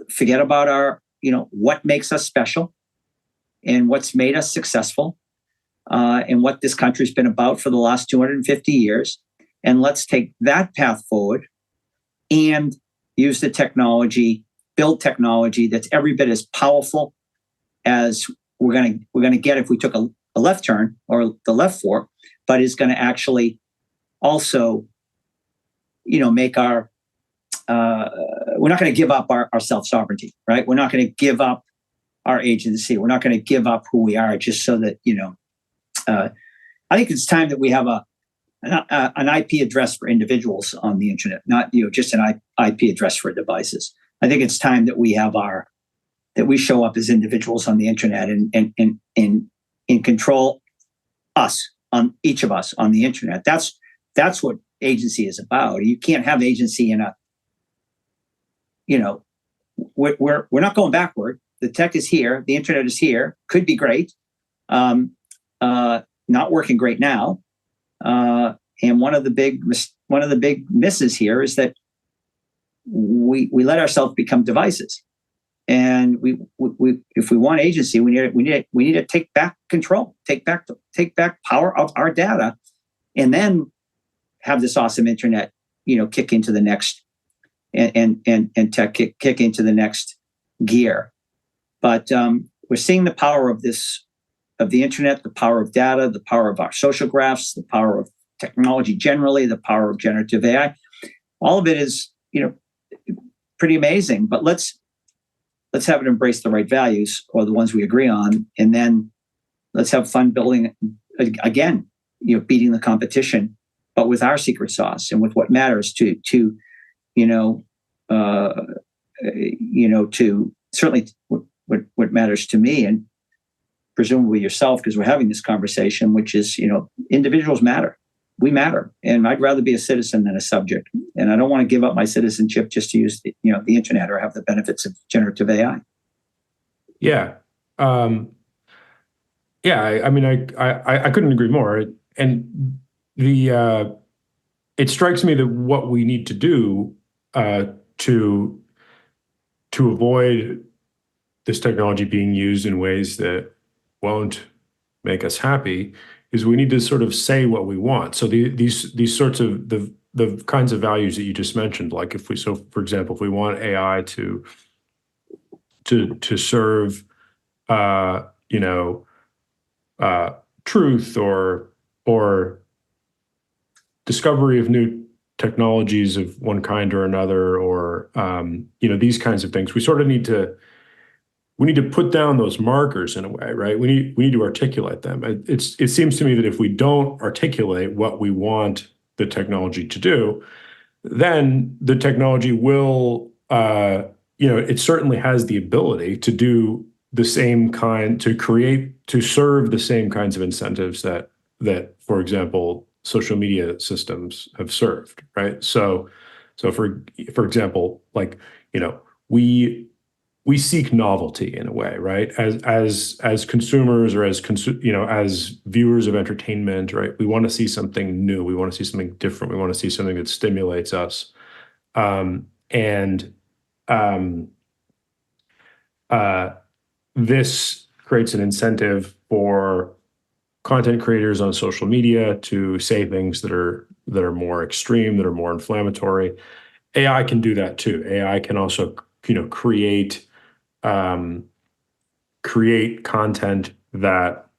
forget about our, what makes us special and what's made us successful, and what this country's been about for the last 250 years. And let's take that path forward and use the technology, build technology that's every bit as powerful as we're gonna get if we took a left turn or the left fork, but is going to actually also, make our, we're not going to give up our self-sovereignty, right? We're not going to give up our agency. We're not going to give up who we are just so that, I think it's time that we have an IP address for individuals on the internet, not, just an IP address for devices. I think it's time that we have that we show up as individuals on the internet and control us, on each of us on the internet. That's what agency is about. You can't have agency in we're not going backward. The tech is here. The internet is here. Could be great. Not working great now. And one of the big misses here is that we let ourselves become devices. And we if we want agency, we need to take back control, take back power of our data, and then have this awesome internet, kick into the next and tech kick into the next gear. But we're seeing the power of the internet, the power of data, the power of our social graphs, the power of technology generally, the power of generative AI. All of it is, pretty amazing. But let's have it embrace the right values, or the ones we agree on, and then let's have fun building again, beating the competition, but with our secret sauce and with what matters to certainly what matters to me, and presumably yourself, because we're having this conversation, which is, individuals matter. We matter. And I'd rather be a citizen than a subject. And I don't want to give up my citizenship just to use the internet or have the benefits of generative AI. Yeah. I couldn't agree more. And it strikes me that what we need to do to avoid this technology being used in ways that won't make us happy is we need to sort of say what we want. So these sorts of the kinds of values that you just mentioned, like for example, if we want AI to serve truth or discovery of new technologies of one kind or another, or these kinds of things, we sort of need to put down those markers in a way, right? We need to articulate them. It seems to me that if we don't articulate what we want the technology to do, then the technology will, it certainly has the ability to do the same kind, to serve the same kinds of incentives that, for example, social media systems have served, right? So for example, like, we seek novelty in a way, right? As consumers, or as viewers of entertainment, right? We want to see something new. We want to see something different. We want to see something that stimulates us. This creates an incentive for content creators on social media to say things that are more extreme, that are more inflammatory. AI can do that too. AI can also, create content that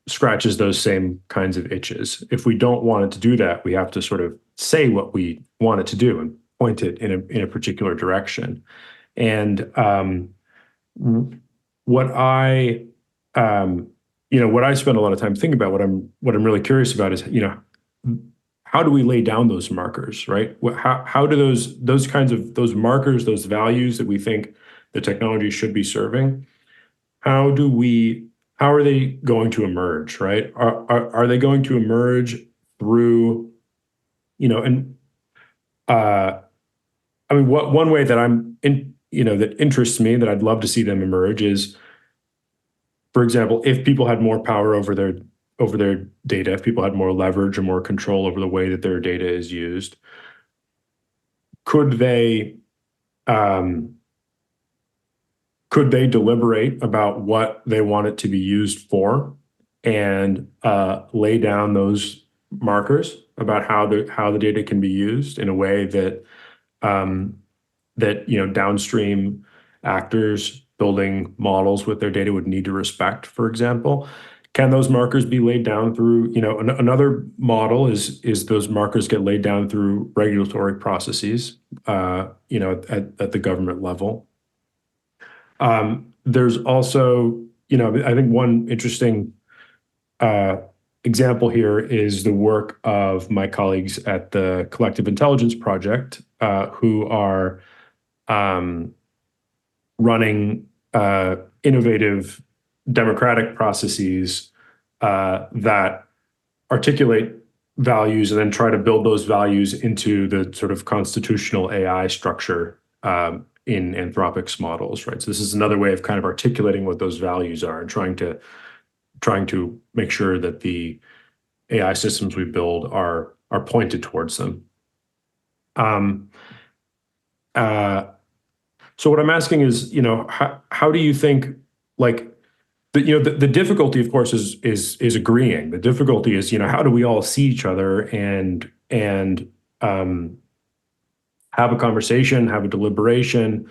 scratches those same kinds of itches. If we don't want it to do that, we have to sort of say what we want it to do and point it in a particular direction. And what I what I spend a lot of time thinking about, what I'm really curious about is, how do we lay down those markers, right? How do those kinds of those markers, those values that we think the technology should be serving, how are they going to emerge, right? Are they going to emerge through, one way that that interests me, that I'd love to see them emerge is, for example, if people had more power over their data, if people had more leverage or more control over the way that their data is used, could they deliberate about what they want it to be used for, and lay down those markers about how the data can be used in a way that downstream actors building models with their data would need to respect, for example? Can those markers be laid down through, another model is those markers get laid down through regulatory processes, at the government level. There's also, I think one interesting example here is the work of my colleagues at the Collective Intelligence Project, who are running innovative democratic processes that articulate values and then try to build those values into the sort of constitutional AI structure in Anthropic's models, right? So this is another way of kind of articulating what those values are and trying to make sure that the AI systems we build are pointed towards them. So what I'm asking is, how do you think, like, the difficulty, of course, is agreeing. The difficulty is, how do we all see each other and have a conversation, have a deliberation,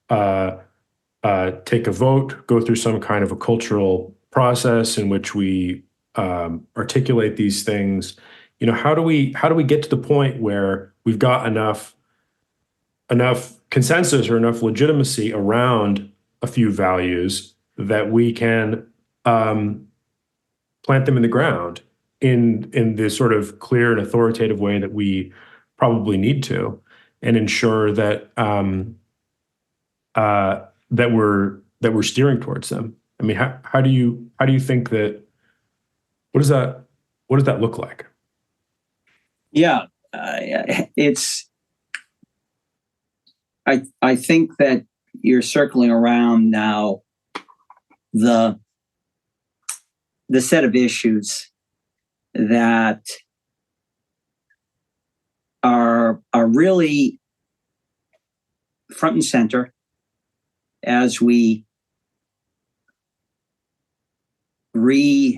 take a vote, go through some kind of a cultural process in which we articulate these things. How do we get to the point where we've got enough consensus or enough legitimacy around a few values that we can plant them in the ground in this sort of clear and authoritative way that we probably need to, and ensure that that we're steering towards them? I mean, how do you think that? What does that look like? Yeah, I think that you're circling around now the set of issues that are really front and center as we reinvent,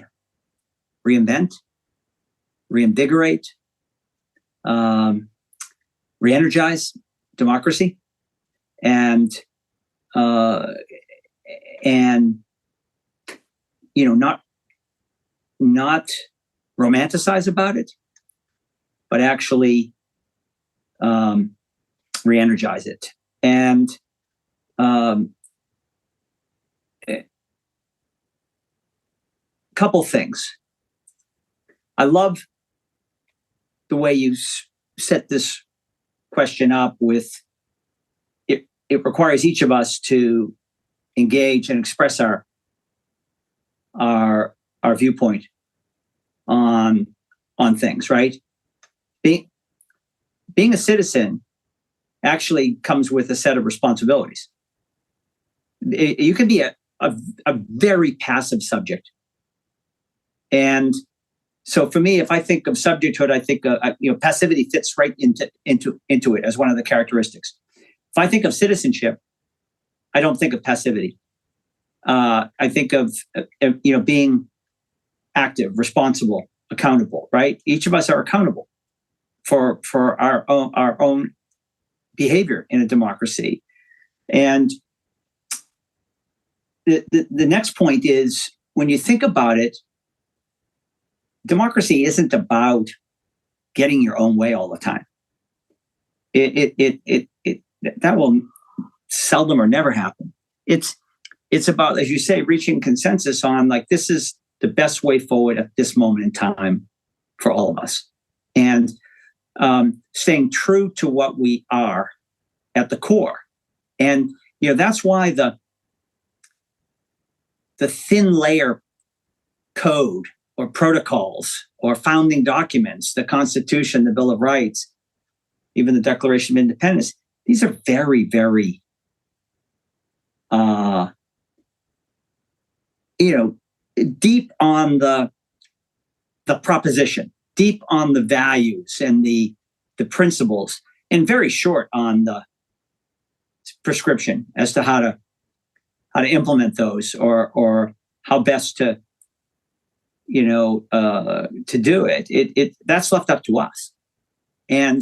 reinvigorate, re-energize democracy, and not romanticize about it, but actually re-energize it. And a couple things. I love the way you set this question up with it requires each of us to engage and express our viewpoint on things, right? Being a citizen actually comes with a set of responsibilities. You can be a very passive subject. And so for me, if I think of subjecthood, I think passivity fits right into it as one of the characteristics. If I think of citizenship, I don't think of passivity. I think of being active, responsible, accountable. Right? Each of us are accountable for our own behavior in a democracy. And the next point is, when you think about it, democracy isn't about getting your own way all the time. That will seldom or never happen. It's about, as you say, reaching consensus on like, this is the best way forward at this moment in time for all of us. And staying true to what we are at the core. And, that's why the thin layer code or protocols or founding documents, the Constitution, the Bill of Rights, even the Declaration of Independence, these are very, very, deep on the proposition, deep on the values and the principles, and very short on the prescription as to how to implement those or how best to do it. That's left up to us. And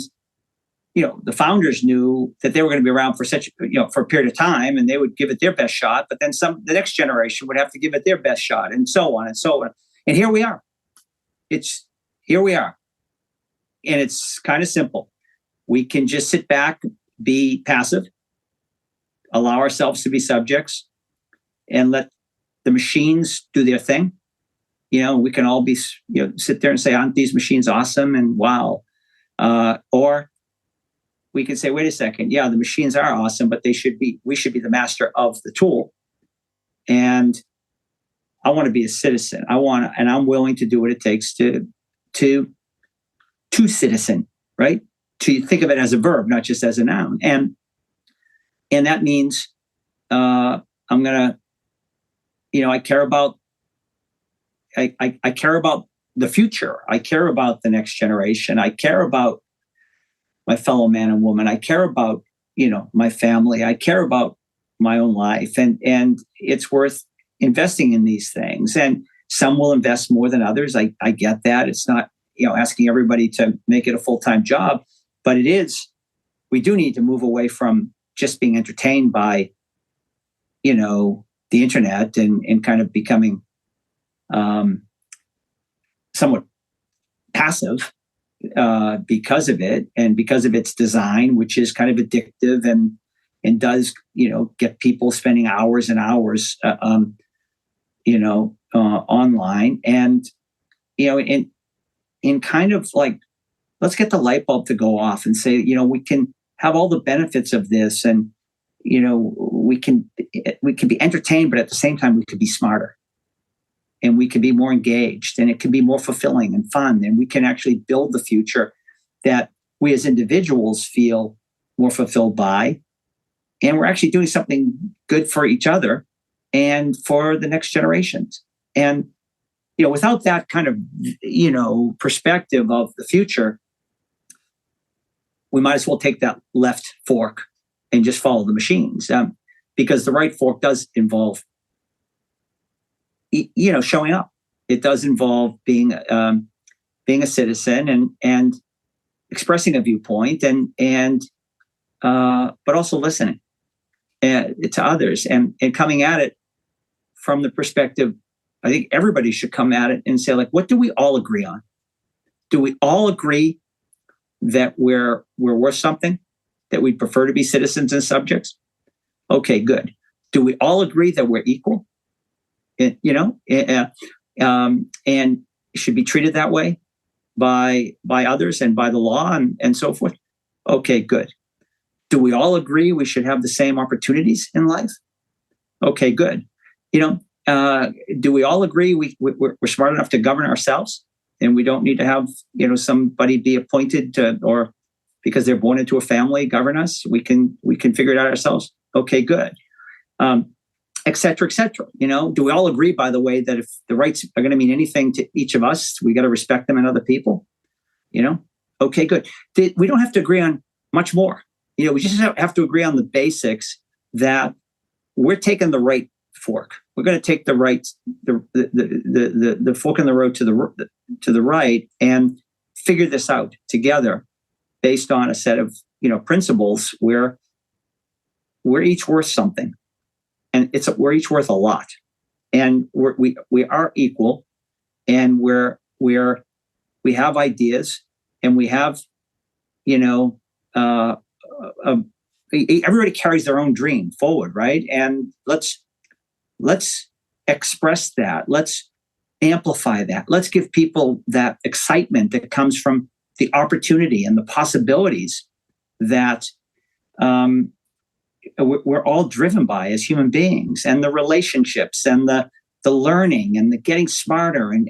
the founders knew that they were going to be around for for a period of time, and they would give it their best shot. But then the next generation would have to give it their best shot, and so on and so on. And here we are. Here we are, and it's kind of simple. We can just sit back, be passive, allow ourselves to be subjects, and let the machines do their thing. We can all be, sit there and say, aren't these machines awesome? And wow. Or we can say, wait a second. Yeah, the machines are awesome, but we should be the master of the tool. And I want to be a citizen. And I'm willing to do what it takes to citizen, right? To think of it as a verb, not just as a noun. And that means I'm going to, I care about the future. I care about the next generation. I care about my fellow man and woman. I care about, my family. I care about my own life. And it's worth investing in these things. And some will invest more than others. I get that. It's not, asking everybody to make it a full-time job, but we do need to move away from just being entertained by, the internet and kind of becoming somewhat passive because of it and because of its design, which is kind of addictive and does, get people spending hours and hours, online. And, in kind of like, let's get the light bulb to go off and say, we can have all the benefits of this, and we can be entertained, but at the same time we could be smarter, and we can be more engaged, and it can be more fulfilling and fun, and we can actually build the future that we as individuals feel more fulfilled by, and we're actually doing something good for each other and for the next generations. And without that kind of perspective of the future, we might as well take that left fork and just follow the machines, because the right fork does involve, showing up. It does involve being a citizen and expressing a viewpoint and but also listening to others and coming at it from the perspective. I think everybody should come at it and say, like, what do we all agree on? Do we all agree that we're worth something, that we'd prefer to be citizens and subjects? Okay, good. Do we all agree that we're equal? And should be treated that way by others and by the law and so forth? Okay, good. Do we all agree we should have the same opportunities in life? Okay, good. Do we all agree we're smart enough to govern ourselves, and we don't need to have somebody be appointed to, or because they're born into a family, govern us? We can figure it out ourselves. Okay, good. Et cetera, et cetera. Do we all agree, by the way, that if the rights are going to mean anything to each of us, we got to respect them and other people? Okay, good. We don't have to agree on much more. We just have to agree on the basics that we're taking the right fork. We're going to take the right, the fork in the road to the right, and figure this out together based on a set of principles where we're each worth something, and we're each worth a lot, and we are equal, and we're where we have ideas and we have, you know, everybody carries their own dream forward, right? And let's express that. Let's amplify that. Let's give people that excitement that comes from the opportunity and the possibilities that we're all driven by as human beings, and the relationships and the learning and the getting smarter and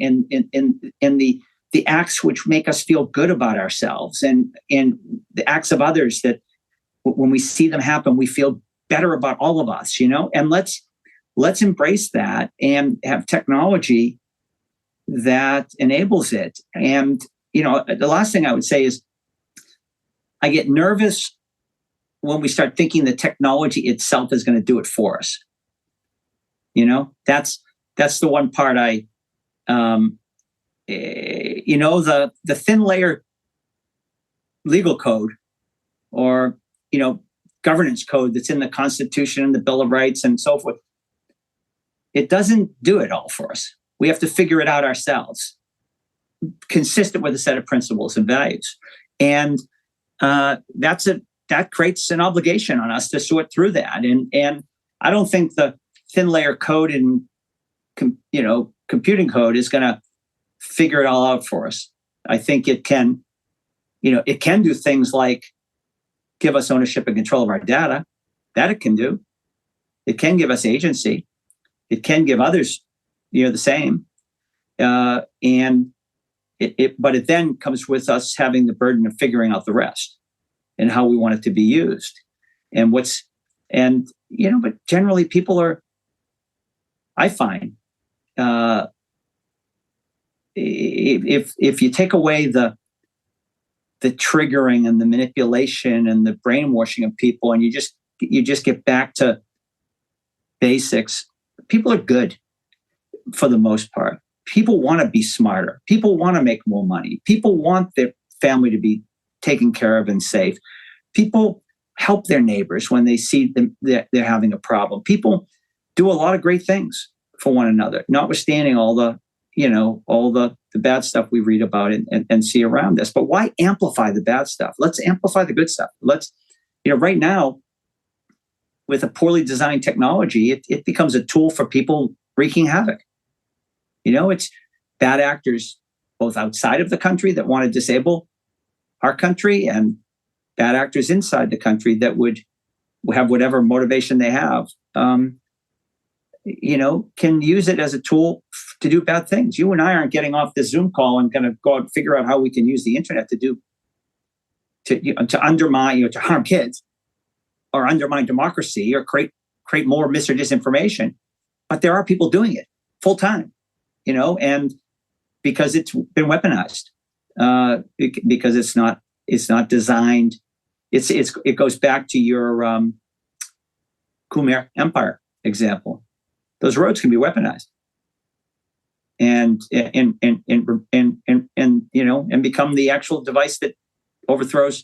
the acts which make us feel good about ourselves, and the acts of others that when we see them happen, we feel better about all of us, you know. And let's embrace that and have technology that enables it. And, you know, the last thing I would say is I get nervous when we start thinking the technology itself is going to do it for us. You know, that's the one part you know, the thin layer legal code, or, you know, governance code that's in the Constitution and the Bill of Rights and so forth, it doesn't do it all for us. We have to figure it out ourselves, consistent with a set of principles and values. And that creates an obligation on us to sort through that. And I don't think the thin layer code and computing code is going to figure it all out for us. I think it can, you know, it can do things like give us ownership and control of our data. That it can do. It can give us agency. It can give others, you know, the same. But it then comes with us having the burden of figuring out the rest and how we want it to be used. But generally people are, I find, if you take away the triggering and the manipulation and the brainwashing of people, and you just get back to basics, people are good for the most part. People want to be smarter. People want to make more money. People want their family to be taken care of and safe. People help their neighbors when they see them, they're having a problem. People do a lot of great things for one another, notwithstanding all the bad stuff we read about and see around us. But why amplify the bad stuff? Let's amplify the good stuff. Right now, with a poorly designed technology, it becomes a tool for people wreaking havoc. You know, it's bad actors both outside of the country that want to disable our country, and bad actors inside the country that would have whatever motivation they have, can use it as a tool to do bad things. You and I aren't getting off this Zoom call and going to go out and figure out how we can use the internet to undermine, to harm kids or undermine democracy or create more mis or disinformation. But there are people doing it full time, and because it's been weaponized, because it's not designed. It goes back to your Khmer Empire example. Those roads can be weaponized, and become the actual device that overthrows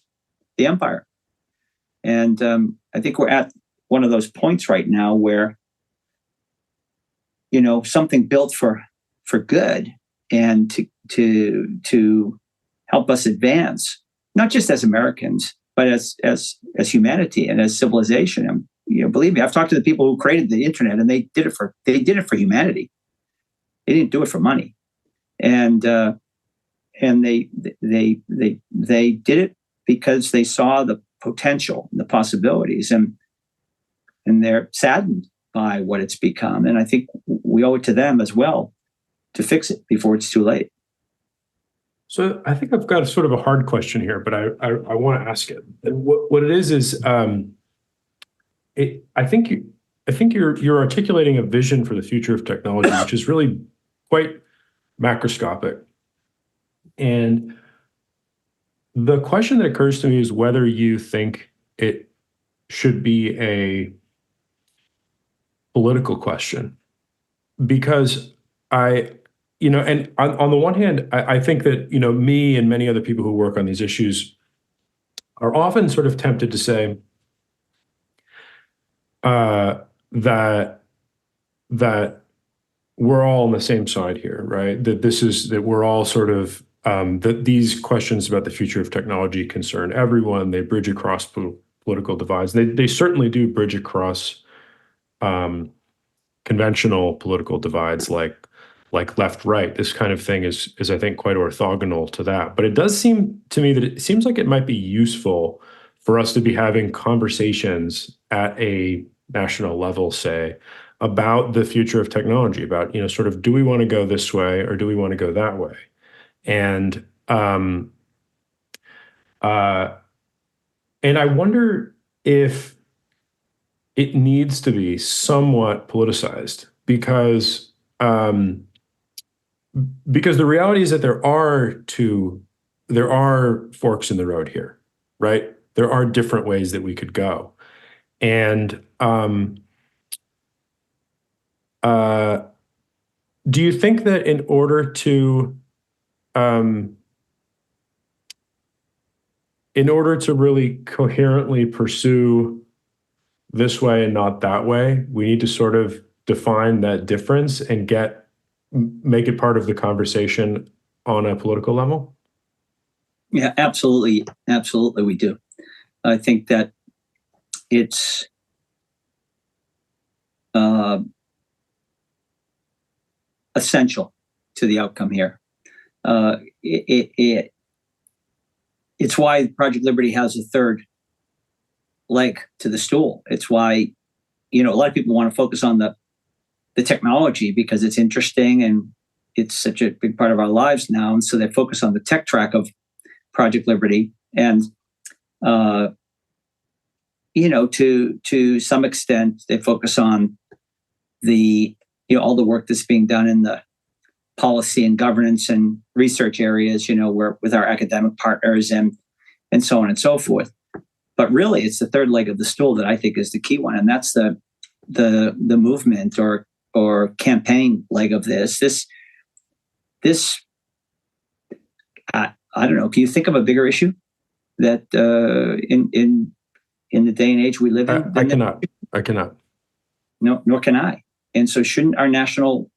the empire. And I think we're at one of those points right now where, something built for good and to help us advance, not just as Americans, but as humanity and as civilization. And, believe me, I've talked to the people who created the internet, and they did it for humanity. They didn't do it for money, and they did it because they saw the potential, the possibilities, and they're saddened by what it's become. And I think we owe it to them as well to fix it before it's too late. So I think I've got a sort of a hard question here, but I want to ask it. And what it is I think you're articulating a vision for the future of technology, which is really quite macroscopic. And the question that occurs to me is whether you think it should be a political question, because and on the one hand, I think that, me and many other people who work on these issues are often sort of tempted to say that we're all on the same side here, right? That we're all sort of that these questions about the future of technology concern everyone. They bridge across political divides. They certainly do bridge across conventional political divides, like left right. This kind of thing is I think quite orthogonal to that. But it does seem to me that it seems like it might be useful for us to be having conversations at a national level, say, about the future of technology, about, sort of, do we want to go this way or do we want to go that way? And and I wonder if it needs to be somewhat politicized, because the reality is that there are forks in the road here, right? There are different ways that we could go, and do you think that in order to really coherently pursue this way and not that way, we need to sort of define that difference and make it part of the conversation on a political level? Yeah, absolutely. Absolutely, we do. I think that it's essential to the outcome here. It's why Project Liberty has a third leg to the stool. It's why, a lot of people want to focus on the technology because it's interesting and it's such a big part of our lives now. And so they focus on the tech track of Project Liberty. And, to some extent, they focus on all the work that's being done in the policy and governance and research areas, where with our academic partners and so on and so forth. But really, it's the third leg of the stool that I think is the key one, and that's the movement or campaign leg of this. This I don't know. Can you think of a bigger issue that in the day and age we live in? I cannot. No, nor can I. And so, shouldn't our national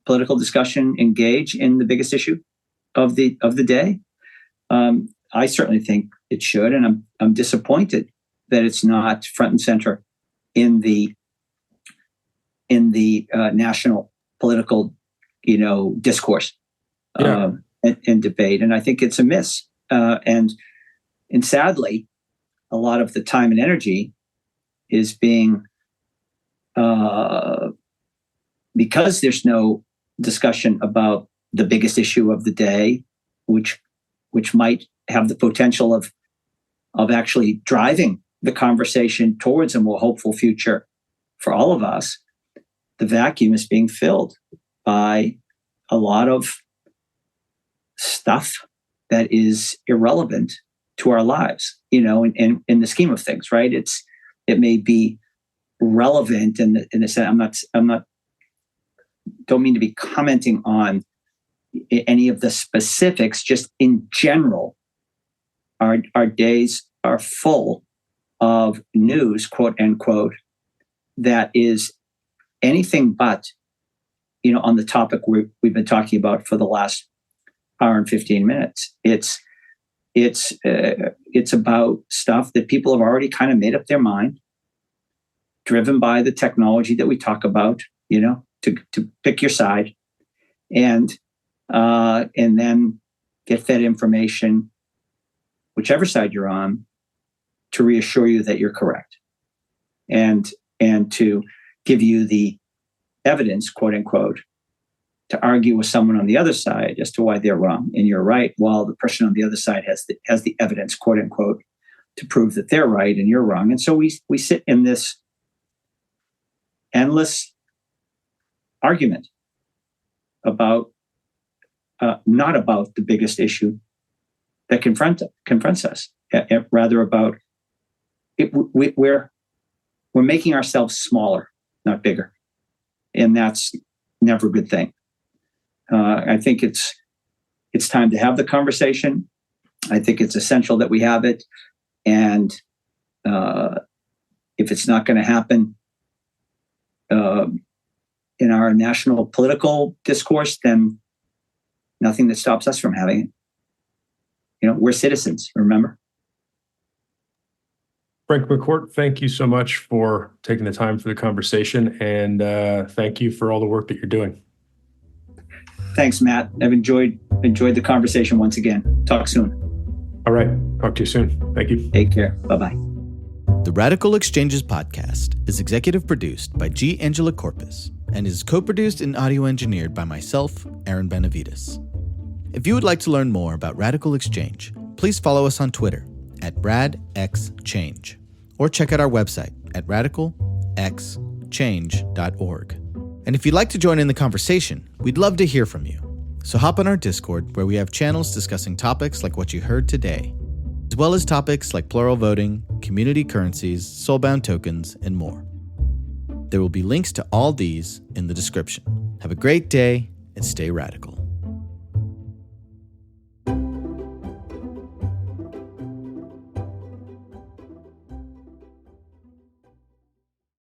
political discussion engage in the biggest issue of the day? I certainly think it should, and I'm disappointed that it's not front and center in the national political, discourse and debate. And I think it's a miss. And sadly, a lot of the time and energy is being because there's no discussion about the biggest issue of the day, which might have the potential of actually driving the conversation towards a more hopeful future for all of us. The vacuum is being filled by a lot of stuff that is irrelevant to our lives, in the scheme of things, right? It may be relevant in the sense. Don't mean to be commenting on any of the specifics. Just in general, our days are full of news, quote unquote, that is anything but, on the topic we've been talking about for the last hour and 15 minutes. It's about stuff that people have already kind of made up their mind, driven by the technology that we talk about, to pick your side, and then get fed information, whichever side you're on, to reassure you that you're correct, and to give you the evidence, quote unquote, to argue with someone on the other side as to why they're wrong and you're right, while the person on the other side has the evidence, quote unquote, to prove that they're right and you're wrong. And so we sit in this endless argument about not about the biggest issue that confronts us, rather about it. We're making ourselves smaller, not bigger, and that's never a good thing. I think it's time to have the conversation. I think it's essential that we have it, and if it's not going to happen, in our national political discourse, then nothing that stops us from having it. We're citizens, remember? Frank McCourt, thank you so much for taking the time for the conversation, and thank you for all the work that you're doing. Thanks, Matt. I've enjoyed the conversation once again. Talk soon. All right. Talk to you soon. Thank you. Take care. Bye-bye. The Radical Exchanges podcast is executive produced by G. Angela Corpus and is co-produced and audio engineered by myself, Aaron Benavides. If you would like to learn more about Radical Exchange, please follow us on Twitter at RadXChange or check out our website at radicalxchange.org. And if you'd like to join in the conversation, we'd love to hear from you. So hop on our Discord, where we have channels discussing topics like what you heard today, as well as topics like plural voting, community currencies, soulbound tokens, and more. There will be links to all these in the description. Have a great day and stay radical.